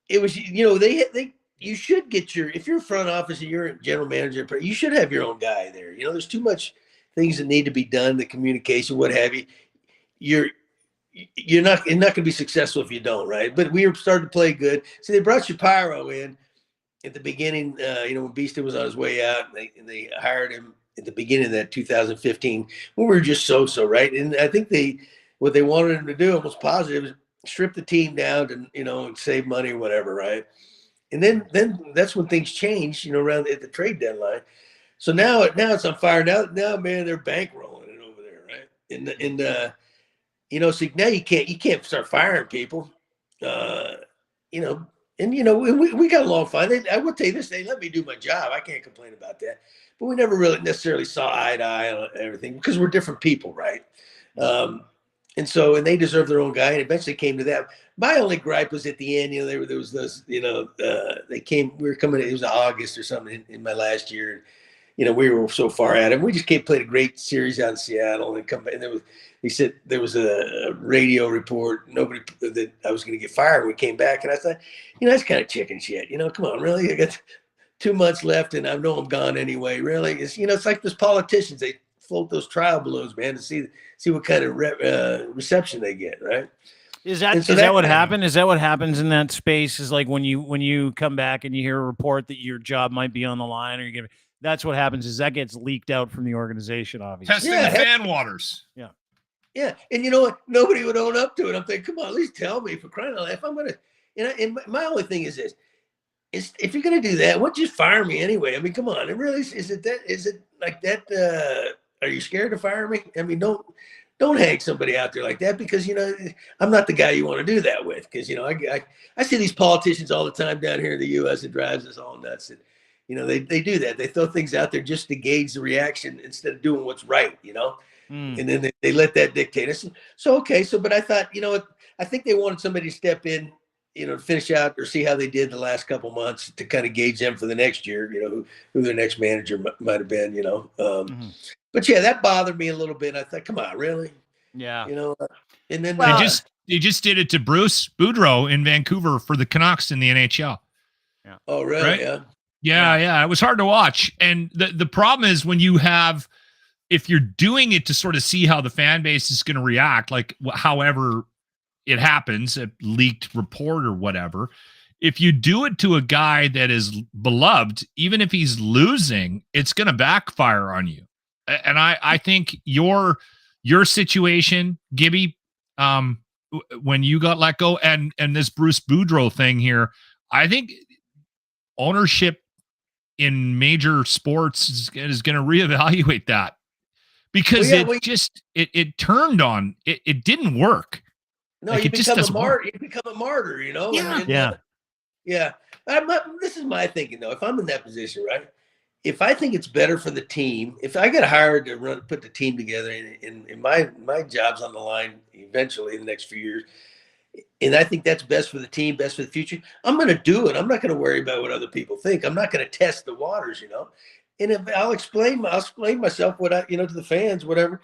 it was, you should get if you're front office and you're a general manager, you should have your own guy there. There's too much things that need to be done, the communication, what have you. You're not going to be successful if you don't, right? But we were starting to play good. So they brought Shapiro in at the beginning, when Beaston was on his way out, and they hired him at the beginning of that 2015 when we were just so, right? And I think what they wanted him to do, almost positive, was strip the team down to, save money or whatever, right? And then that's when things changed, around at the trade deadline. So now it's on fire. Now, man, they're bankrolling it over there, right? So now you can't start firing people, and we got along fine. I will tell you this, they let me do my job. I can't complain about that, but we never really necessarily saw eye to eye on everything because we're different people, right? And they deserve their own guy, and eventually came to that. My only gripe was at the end, there was this, we were coming, it was August or something in my last year. We were so far at it. We just played a great series out in Seattle, and come back, and he said there was a radio report, that I was going to get fired. We came back, and I thought, that's kind of chicken shit. Come on, really? I got 2 months left, and I know I'm gone anyway. Really, it's like those politicians. They float those trial balloons, man, to see what kind of reception they get, right? Is that what happened? Is that what happens in that space? Is like when you come back and you hear a report that your job might be on the line, or that's what happens. Is that gets leaked out from the organization, obviously. Testing the fan waters. Yeah. Yeah, and you know what? Nobody would own up to it. I'm thinking, come on, at least tell me, for crying out loud. If I'm gonna, and my only thing is this: if you're gonna do that, why don't you just fire me anyway? I mean, come on. It really is it like that? Are you scared to fire me? I mean, don't hang somebody out there like that, because I'm not the guy you want to do that with. Because I see these politicians all the time down here in the U.S. It drives us all nuts. And they do that. They throw things out there just to gauge the reaction instead of doing what's right. And then they let that dictate. I said, but I thought, I think they wanted somebody to step in, to finish out or see how they did the last couple months to kind of gauge them for the next year, who their next manager might have been, But yeah, that bothered me a little bit. I thought, come on, really? Yeah. And then they just did it to Bruce Boudreau in Vancouver for the Canucks in the NHL. Yeah. Oh, really? Right? Yeah. It was hard to watch. And the problem is when you have, if you're doing it to sort of see how the fan base is going to react, like however it happens, a leaked report or whatever, if you do it to a guy that is beloved, even if he's losing, it's going to backfire on you. And I think your your situation, Gibby, when you got let go, and this Bruce Boudreau thing here, I think ownership in major sports is going to reevaluate that, because it turned on. It didn't work. No, like, you it just become a doesn't martyr. work. You become a martyr, you know? Yeah. Yeah. This is my thinking, though. If I'm in that position, right? If I think it's better for the team, if I get hired to put the team together, and my job's on the line eventually in the next few years, and I think that's best for the team, best for the future, I'm going to do it. I'm not going to worry about what other people think. I'm not going to test the waters, you know? And if I'll explain myself what to the fans, whatever.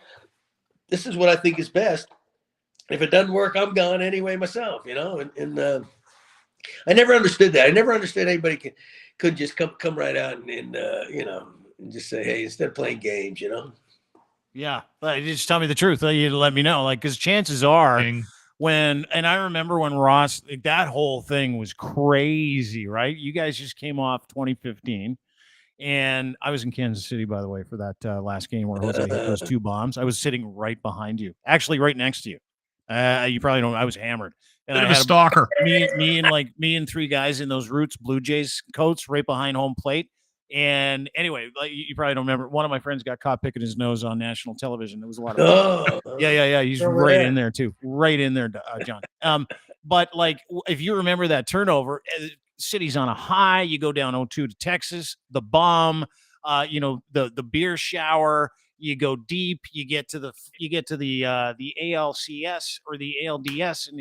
This is what I think is best. If it doesn't work, I'm gone anyway myself, you know? And I never understood that. I never understood anybody could just come right out and and just say, hey, instead of playing games, you know? Yeah. Just tell me the truth. You let me know. Like, because chances are and I remember when Ross, that whole thing was crazy, right? You guys just came off 2015. And I was in Kansas City, by the way, for that last game where Jose hit those 2 bombs. I was sitting right behind you, actually right next to you. You probably don't. I was hammered, and Bit I of had a stalker. Me and 3 guys in those Roots Blue Jays coats right behind home plate. And anyway, like, you probably don't remember. One of my friends got caught picking his nose on national television. There was a lot of yeah. He's right in there too, right in there, John. But like, if you remember that turnover. City's on a high. You go down 0-2 to Texas. The bomb, the beer shower. You go deep. You get to the ALCS or the ALDS, and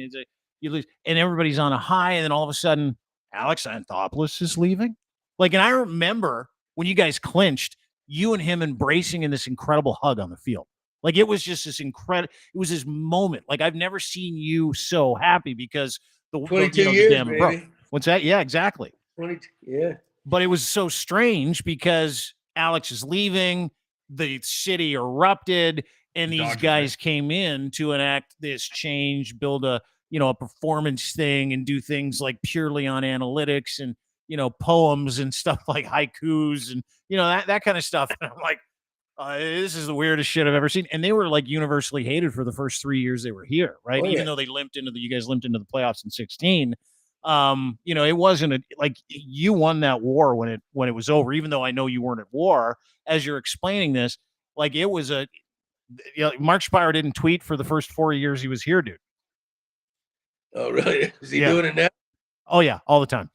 you lose. And everybody's on a high. And then all of a sudden, Alex Anthopoulos is leaving. Like, and I remember when you guys clinched, you and him embracing in this incredible hug on the field. Like, it was just this incredible. It was this moment. Like, I've never seen you so happy because the 22 years, the damn baby. broke. What's that? Yeah, exactly. 22, yeah. But it was so strange because Alex is leaving, the city erupted, and these guys came in to enact this change, build a performance thing, and do things like purely on analytics and poems and stuff like haikus and that kind of stuff. And I'm like, this is the weirdest shit I've ever seen. And they were like universally hated for the first 3 years they were here, right? Even though they you guys limped into the playoffs in 16. It wasn't like you won that war when it was over, even though I know you weren't at war. As you're explaining this, like, it was Mark Spire didn't tweet for the first 4 years he was here, dude. Oh, really? Is he doing it now? Oh, yeah, all the time.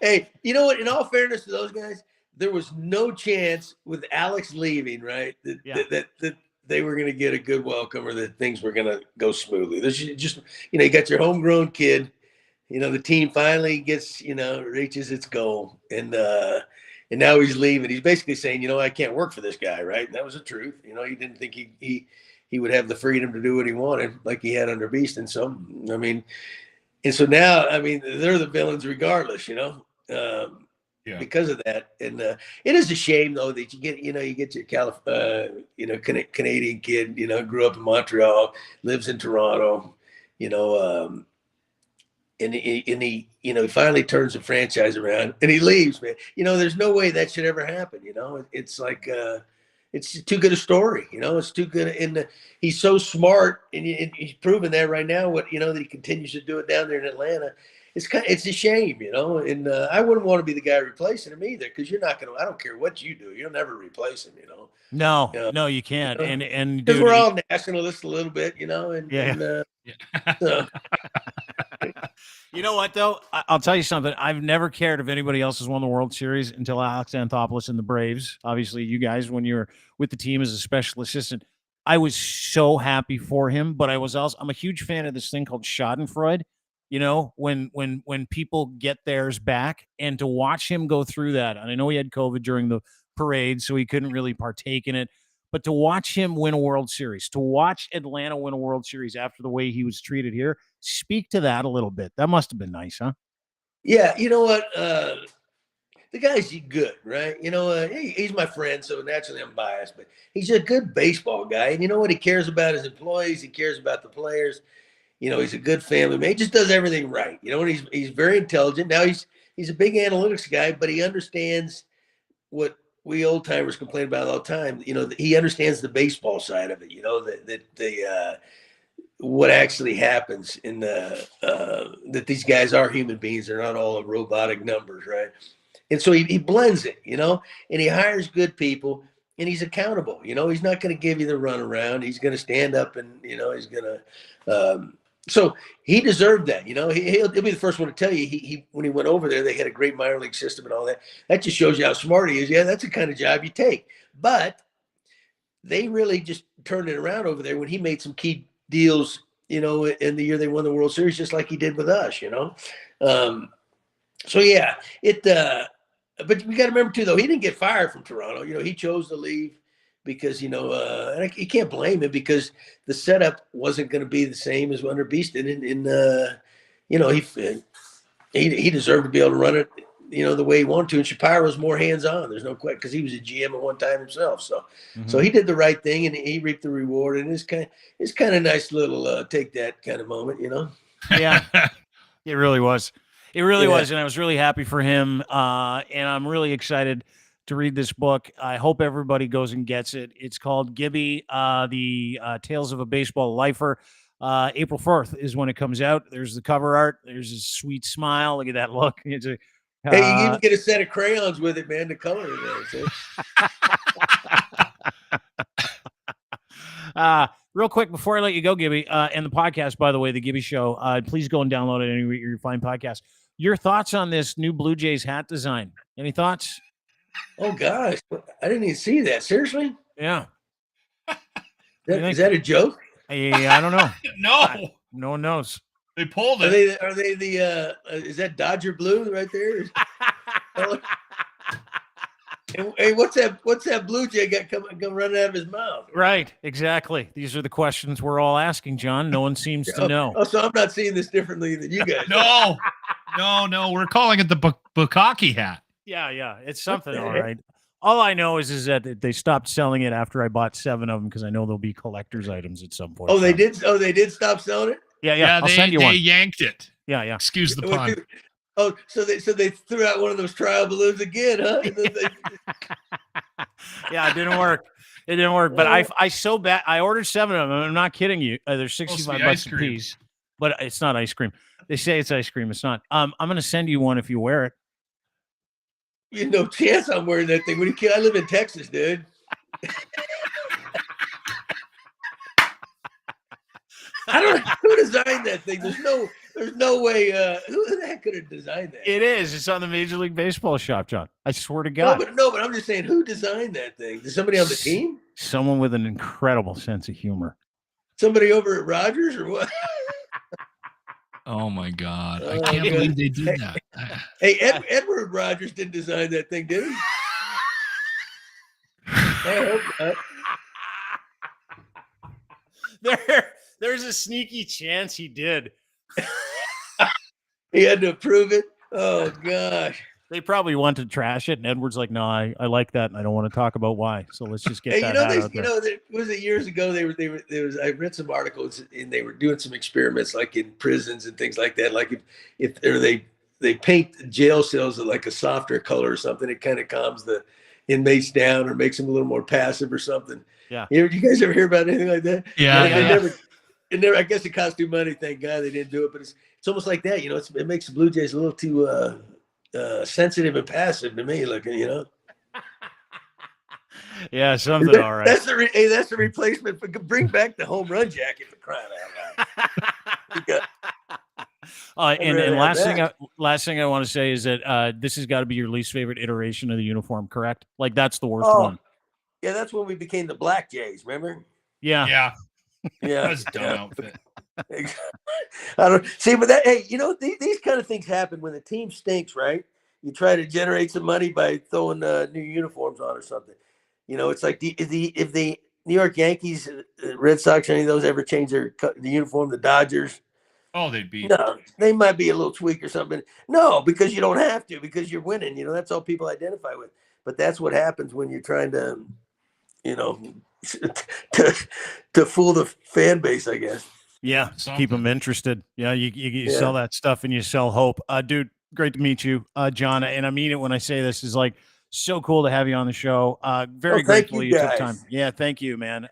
Hey, you know what? In all fairness to those guys, there was no chance with Alex leaving, right? That they were going to get a good welcome or that things were going to go smoothly. There's just, you got your homegrown kid, the team finally gets, reaches its goal. And now he's leaving. He's basically saying, I can't work for this guy, right? And that was the truth. He didn't think he would have the freedom to do what he wanted like he had under Beast. And so, and so now, they're the villains regardless, because of that. And it is a shame, though, that you get your Canadian kid, grew up in Montreal, lives in Toronto, and he finally turns the franchise around and he leaves, man. There's no way that should ever happen. It's like, it's too good a story, it's too good. And he's so smart, and he's proven that right now. That he continues to do it down there in Atlanta. It's a shame, and I wouldn't want to be the guy replacing him either, because you're not going to. I don't care what you do, you'll never replace him, No, you can't. And because we're all nationalists a little bit, So. You know what, though? I'll tell you something. I've never cared if anybody else has won the World Series until Alex Anthopoulos and the Braves. Obviously, you guys, when you were with the team as a special assistant, I was so happy for him. But I'm a huge fan of this thing called Schadenfreude. When people get theirs back, and to watch him go through that. And I know he had COVID during the parade, so he couldn't really partake in it. But to watch him win a World Series, to watch Atlanta win a World Series after the way he was treated here, speak to that a little bit. That must have been nice, huh? Yeah, you know what? The guy's good, right? He's my friend, so naturally I'm biased, but he's a good baseball guy. And you know what? He cares about his employees. He cares about the players. He's a good family man. He just does everything right. And he's very intelligent. Now he's a big analytics guy, but he understands what we old timers complain about all the time. He understands the baseball side of it. What actually happens in that these guys are human beings. They're not all robotic numbers, right? And so he blends it, and he hires good people, and he's accountable. He's not going to give you the runaround. He's going to stand up, and he's going to. So he deserved that. He'll be the first one to tell you. He when he went over there, they had a great minor league system and all that. That just shows you how smart he is. Yeah, that's the kind of job you take. But they really just turned it around over there when he made some key deals. In the year they won the World Series, just like he did with us. So yeah, but we got to remember too, though, he didn't get fired from Toronto. He chose to leave because, and you can't blame him because the setup wasn't going to be the same as under Beeston. He deserved to be able to run it, the way he wanted to. And Shapiro was more hands-on. There's no question because he was a GM at one time himself. So he did the right thing and he reaped the reward. And it's kind of nice little take that kind of moment, Yeah, it really was. It really was, and I was really happy for him. And I'm really excited to read this book. I hope everybody goes and gets it. It's called Gibby, the Tales of a Baseball Lifer. April 4th is when it comes out. There's the cover art. There's a sweet smile. Look at that look. It's a, hey, you can even get a set of crayons with it, man, to color it. Real quick before I let you go, Gibby, and the podcast, by the way, the Gibby Show, please go and download it anywhere you find podcasts. Your thoughts on this new Blue Jays hat design? Any thoughts? Oh, gosh. I didn't even see that. Seriously? Yeah. Is that a joke? I don't know. No. No one knows. They pulled it. Are they the is that Dodger blue right there? Hey, what's that Blue Jay got come running out of his mouth? Right, exactly. These are the questions we're all asking, John. No one seems to know. Oh, so I'm not seeing this differently than you guys. No. We're calling it the Bukaki hat. Yeah. It's something, all right. All I know is that they stopped selling it after I bought 7 of them because I know there'll be collector's items at some point. Oh, they did. Oh, they did stop selling it. Yeah. I'll send you one. They yanked it. Yeah. Excuse the pun. Oh, so they threw out one of those trial balloons again, huh? Yeah, it didn't work. But I so bad. I ordered 7 of them. I'm not kidding you. They're $65 a piece, but it's not ice cream. They say it's ice cream. It's not. I'm going to send you one if you wear it. You have no chance I'm wearing that thing. I live in Texas, dude. I don't know who designed that thing. There's no way. Who the heck could have designed that? It is. It's on the Major League Baseball shop, John. I swear to God. No, but I'm just saying, who designed that thing? Is somebody on the team? Someone with an incredible sense of humor. Somebody over at Rogers or what? Oh my God! I can't believe they did that. Hey, Edward Rogers didn't design that thing, did he? I hope not. There's a sneaky chance he did. He had to approve it. Oh gosh. They probably want to trash it, and Edward's like, "No, I like that, and I don't want to talk about why. So let's just get that out there." Was it years ago? I read some articles, and they were doing some experiments, like in prisons and things like that. Like if they paint jail cells like a softer color or something, it kind of calms the inmates down or makes them a little more passive or something. Yeah. You guys ever hear about anything like that? Yeah. I guess it cost too money. Thank God they didn't do it. But it's almost like that. It makes the Blue Jays a little too sensitive and passive to me looking. Yeah, something all right. That's the replacement for bring back the home run jacket for crying out loud. And last thing I want to say is that this has got to be your least favorite iteration of the uniform, correct? Like that's the worst one. Yeah, that's when we became the Black Jays. Remember? Yeah. That's a dumb outfit. I don't see, but these kind of things happen when the team stinks, right? You try to generate some money by throwing new uniforms on or something. It's like if the New York Yankees, Red Sox, any of those ever change the uniform, the Dodgers. Oh, they'd be. No, they might be a little tweak or something. No, because you don't have to, because you're winning. That's all people identify with. But that's what happens when you're trying to, to fool the fan base, I guess. Yeah, keep them interested. Yeah, you sell that stuff and you sell hope. Dude, great to meet you, John. And I mean it when I say this. Is like So cool to have you on the show. Very thank grateful you you took guys. time. Yeah, thank you, man.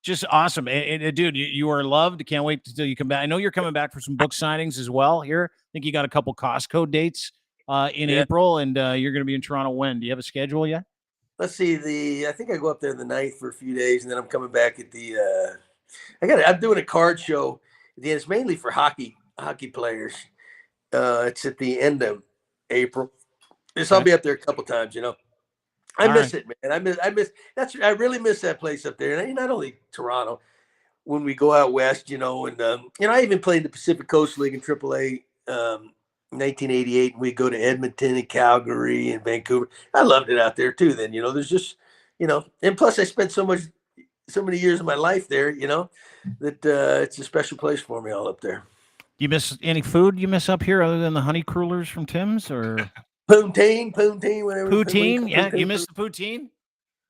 Just awesome. And, dude, you are loved. Can't wait until you come back. I know you're coming back for some book signings as well here. I think you got a couple Costco dates in April, and you're going to be in Toronto when? Do you have a schedule yet? Let's see. I think I go up there the 9th for a few days, and then I'm coming back at the. I'm doing a card show. It's mainly for hockey players. It's at the end of April. I'll be up there a couple times. I miss it, man. I really miss that place up there. And not only Toronto, when we go out west, and I even played the Pacific Coast League in AAA, 1988. We go to Edmonton and Calgary and Vancouver. I loved it out there too. Then, there's just, and plus I spent so many years of my life there, that it's a special place for me all up there. You miss any food you miss up here other than the honey crullers from Tim's or? Poutine, whatever. Poutine, yeah. You missed the poutine?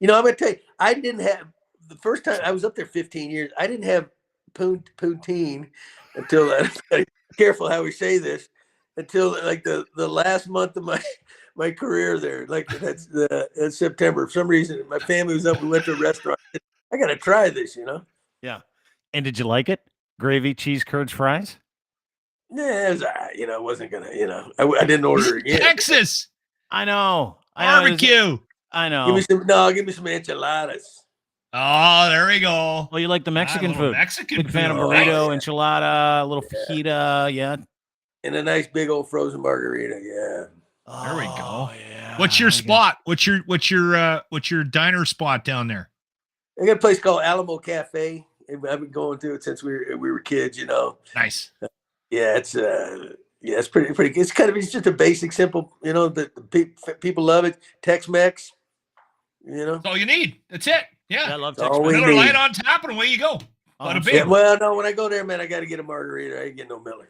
I'm going to tell you, I didn't have, the first time I was up there 15 years, I didn't have poutine until, careful how we say this, until like the last month of my career there. Like that's in September. For some reason, my family was up, we went to a restaurant. I got to try this, Yeah. And did you like it? Gravy, cheese, curds, fries? Yeah, it was, I wasn't going to, I didn't order it again. Texas. I know. Barbecue. I know. Give me some enchiladas. Oh, there we go. Well, you like the Mexican food. Big fan of burrito, enchilada, a little fajita, yeah. And a nice big old frozen margarita, yeah. There we go. Yeah. What's your spot? What's your diner spot down there? I got a place called Alamo Cafe. I've been going to it since we were kids, Nice. Yeah, it's pretty good. It's just a basic, simple, the people love it. Tex-Mex, That's all you need. That's it. Yeah. I love That's all we Another need. light on tap and away you go. Yeah, well, no, when I go there, man, I got to get a margarita. I ain't get no Miller.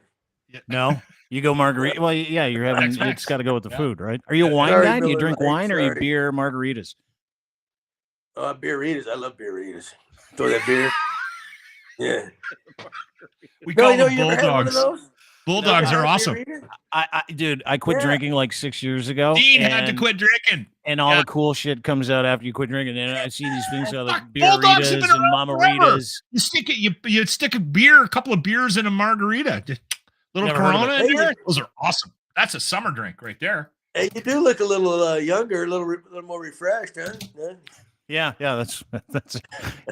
No, you go margarita. Well, yeah, you're having. It's got to go with the food, right? Are you a wine Sorry, guy? Do you Miller drink Lite, wine or you sorry. beer margaritas? Beeritas. I love beeritas. Throw that beer. Yeah. We call them you ever had one of bulldogs. those? Bulldogs are awesome. Dude, I quit drinking like 6 years ago. Dean had to quit drinking. And all the cool shit comes out after you quit drinking. And I see these things like Bulldogs have beeritas been and around mamaritas. You stick it. You stick a couple of beers in a margarita. Little Never heard of Corona it. in there. Those are awesome. That's a summer drink right there. Hey, you do look a little younger, a little more refreshed, huh? Yeah, that's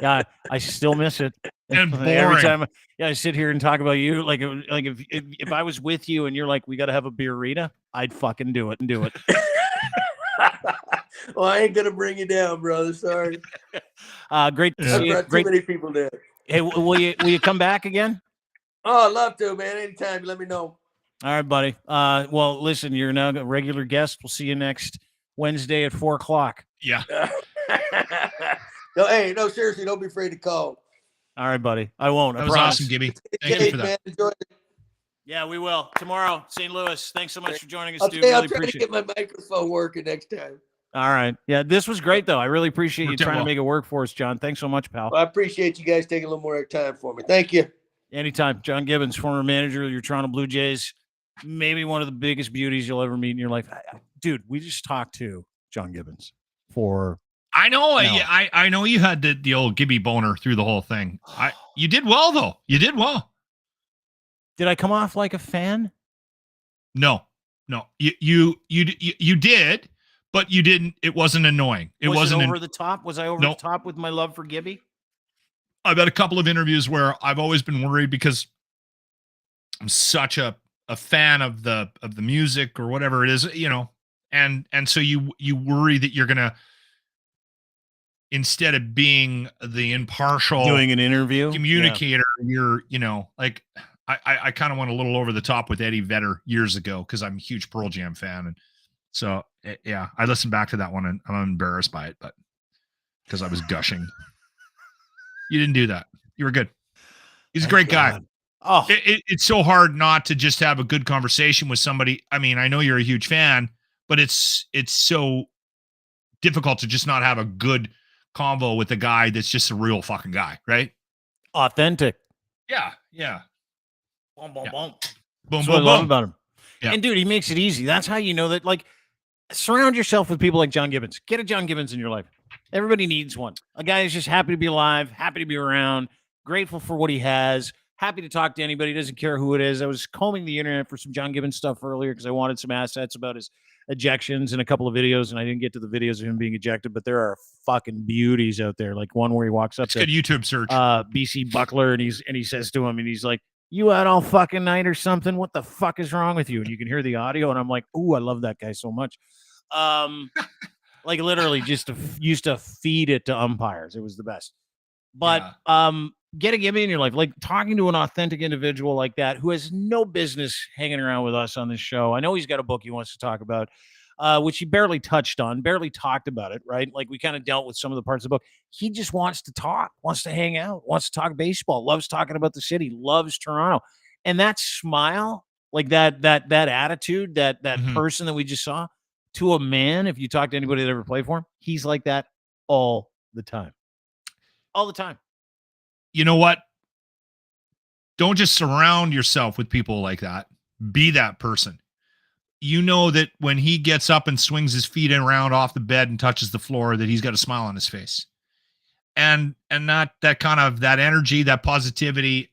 yeah. I still miss it. And boring. Every time, I sit here and talk about you. Like if I was with you and you're like, we got to have a beerita, I'd fucking do it and do it. Well, I ain't gonna bring you down, brother. Sorry. Great to see you. Too many people there. Hey, will you come back again? Oh, I'd love to, man. Anytime, let me know. All right, buddy. Well, listen, you're now a regular guest. We'll see you next Wednesday at 4:00. Yeah. No, seriously, don't be afraid to call. All right, buddy. I won't. That was awesome, Gibby. Thank you for that. Man, enjoy it. Yeah, we will. Tomorrow, St. Louis. Thanks so much for joining us, I'll dude. Really try to appreciate get my microphone working next time. All right. Yeah, this was great, though. I really appreciate you Worked out trying to well. make it work for us, John. Thanks so much, pal. Well, I appreciate you guys taking a little more time for me. Thank you. Anytime. John Gibbons, former manager of your Toronto Blue Jays. Maybe one of the biggest beauties you'll ever meet in your life. Dude, we just talked to John Gibbons for... I know. I know you had the old Gibby boner through the whole thing. You did well, though. You did well. Did I come off like a fan? No. You did, but you didn't. It wasn't annoying. It wasn't over the top. Was I over the top with my love for Gibby? I've had a couple of interviews where I've always been worried because I'm such a fan of the music or whatever it is, and so you worry that you're gonna, instead of being the impartial doing an interview communicator, you're like I kind of went a little over the top with Eddie Vedder years ago because I'm a huge Pearl Jam fan, and so yeah, I listened back to that one and I'm embarrassed by it, but because I was gushing. You didn't do that. You were good. He's a great guy. Oh, it's so hard not to just have a good conversation with somebody. I mean, I know you're a huge fan, but it's so difficult to just not have a good convo with a guy that's just a real fucking guy, right? Authentic. Yeah. Boom, boom, Yeah. boom. Boom, That's boom, what I love boom. about him. Yeah. And dude, he makes it easy. That's how you know that. Like, surround yourself with people like John Gibbons. Get a John Gibbons in your life. Everybody needs one. A guy who's just happy to be alive, happy to be around, grateful for what he has, happy to talk to anybody, doesn't care who it is. I was combing the internet for some John Gibbons stuff earlier because I wanted some assets about his ejections and a couple of videos, and I didn't get to the videos of him being ejected, but there are fucking beauties out there. Like one where he walks up It's to good YouTube search. BC Buckler, and he says to him, and he's like, "You out all fucking night or something? What the fuck is wrong with you?" And you can hear the audio, and I'm like, "Ooh, I love that guy so much." Like literally used to feed it to umpires. It was the best. But get a Gibby in your life, like talking to an authentic individual like that who has no business hanging around with us on this show. I know he's got a book he wants to talk about, which he barely touched on, barely talked about it, right? Like we kind of dealt with some of the parts of the book. He just wants to talk, wants to hang out, wants to talk baseball, loves talking about the city, loves Toronto. And that smile, like that attitude, that person that we just saw, to a man, if you talk to anybody that ever played for him, he's like that all the time. All the time. You know what? Don't just surround yourself with people like that. Be that person. You know that when he gets up and swings his feet around off the bed and touches the floor, that he's got a smile on his face. And not that kind of that energy, that positivity,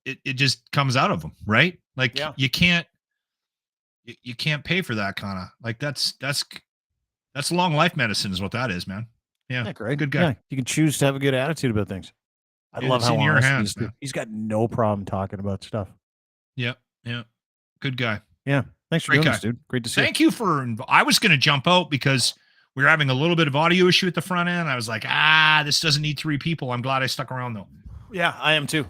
it just comes out of him, right? Like you can't pay for that kind of, like that's long life medicine is what that is, man. Yeah, great. Good guy. Yeah, you can choose to have a good attitude about things. I love how honest he's got no problem talking about stuff. Yeah. Good guy. Yeah. Thanks for doing this, dude. Great to see you. Thank you for, I was going to jump out because we were having a little bit of audio issue at the front end. I was like, this doesn't need 3 people. I'm glad I stuck around though. Yeah, I am too.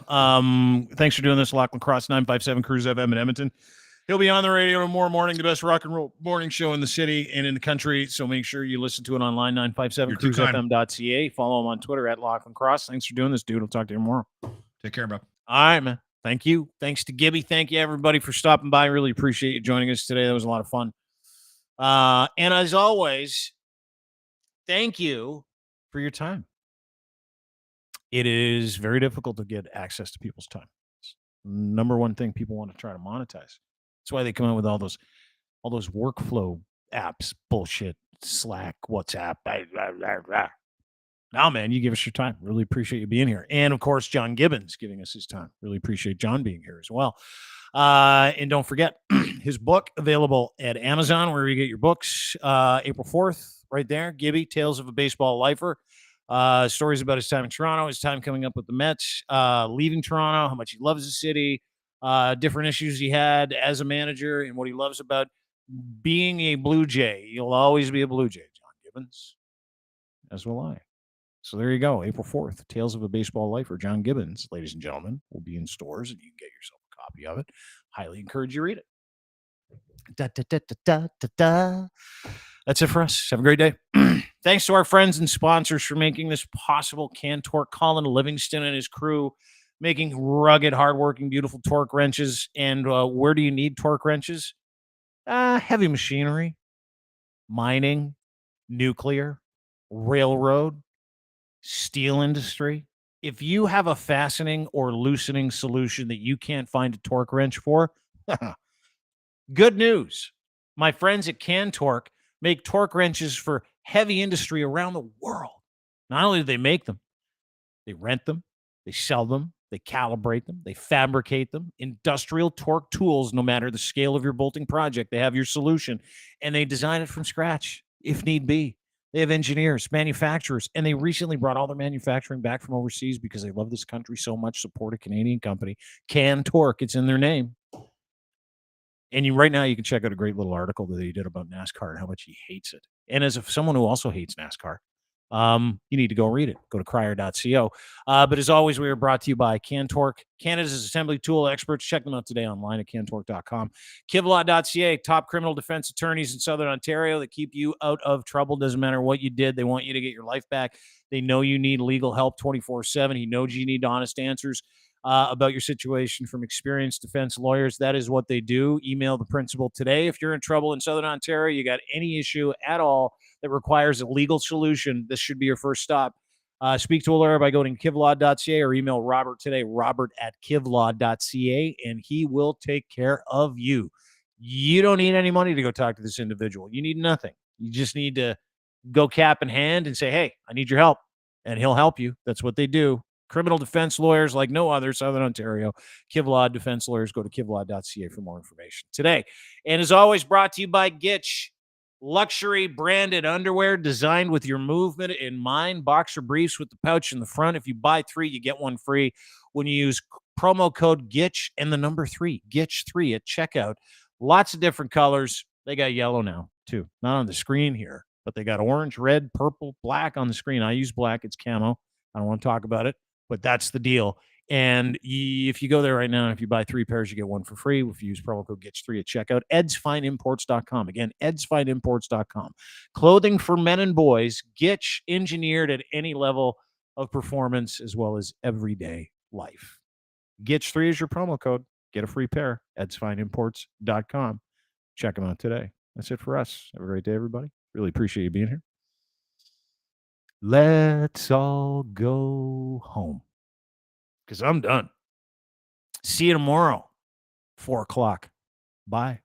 Thanks for doing this. Lachlan Cross, 957 Cruise FM in Edmonton. He'll be on the radio tomorrow morning, the best rock and roll morning show in the city and in the country. So make sure you listen to it online, 957cruisefm.ca. Follow him on Twitter at Lachlan Cross. Thanks for doing this, dude. I'll talk to you tomorrow. Take care, bro. All right, man. Thank you. Thanks to Gibby. Thank you, everybody, for stopping by. Really appreciate you joining us today. That was a lot of fun. And as always, thank you for your time. It is very difficult to get access to people's time. It's the number one thing people want to try to monetize. That's why they come out with all those workflow apps, bullshit, Slack, WhatsApp. Now, man, you give us your time. Really appreciate you being here. And, of course, John Gibbons giving us his time. Really appreciate John being here as well. And don't forget, his book available at Amazon, where you get your books, April 4th, right there, Gibby-Tales of a Baseball Lifer. Stories about his time in Toronto, his time coming up with the Mets, leaving Toronto, how much he loves the city, different issues he had as a manager, and what he loves about being a Blue Jay. You'll always be a Blue Jay, John Gibbons, as will I. So there you go, April 4th, Tales of a Baseball Lifer, John Gibbons, ladies and gentlemen, will be in stores, and you can get yourself a copy of it. Highly encourage you to read it. Da, da, da, da, da, da. That's it for us. Have a great day. Thanks to our friends and sponsors for making this possible. Can-Torque, Colin Livingston and his crew, making rugged, hardworking, beautiful torque wrenches. And where do you need torque wrenches? Heavy machinery, mining, nuclear, railroad, steel industry. If you have a fastening or loosening solution that you can't find a torque wrench for, good news. My friends at Can-Torque make torque wrenches for heavy industry around the world. Not only do they make them, they rent them, they sell them, they calibrate them, they fabricate them. Industrial torque tools, no matter the scale of your bolting project, they have your solution, and they design it from scratch if need be. They have engineers, manufacturers, and they recently brought all their manufacturing back from overseas because they love this country so much, support a Canadian company. Can-Torque, it's in their name. And right now you can check out a great little article that he did about NASCAR and how much he hates it. And as someone who also hates NASCAR, you need to go read it. Go to crier.co. But as always, we are brought to you by Can-Torque, Canada's assembly tool experts. Check them out today online at cantorque.com. Kivlaw.ca, top criminal defense attorneys in Southern Ontario that keep you out of trouble. Doesn't matter what you did. They want you to get your life back. They know you need legal help 24/7. He knows you need honest answers about your situation from experienced defense lawyers. That is what they do. Email the principal today. If you're in trouble in Southern Ontario, you got any issue at all that requires a legal solution, this should be your first stop. Speak to a lawyer by going to kivlaw.ca or email Robert today, robert@kivlaw.ca, and he will take care of you. You don't need any money to go talk to this individual. You need nothing. You just need to go cap in hand and say, hey, I need your help. And he'll help you. That's what they do. Criminal defense lawyers like no other, Southern Ontario. Kivlaud defense lawyers. Go to kivlaud.ca for more information today. And as always, brought to you by Gitch. Luxury branded underwear designed with your movement in mind. Boxer briefs with the pouch in the front. If you buy 3, you get 1 free when you use promo code GITCH and the number 3, GITCH3 at checkout. Lots of different colors. They got yellow now, too. Not on the screen here, but they got orange, red, purple, black on the screen. I use black. It's camo. I don't want to talk about it, but that's the deal. And if you go there right now, if you buy 3 pairs, you get 1 for free. If you use promo code GITCH3 at checkout, edsfineimports.com. Again, edsfineimports.com. Clothing for men and boys, Gitch engineered at any level of performance as well as everyday life. GITCH3 is your promo code. Get a free pair, edsfineimports.com. Check them out today. That's it for us. Have a great day, everybody. Really appreciate you being here. Let's all go home. Because I'm done. See you tomorrow, 4 o'clock. Bye.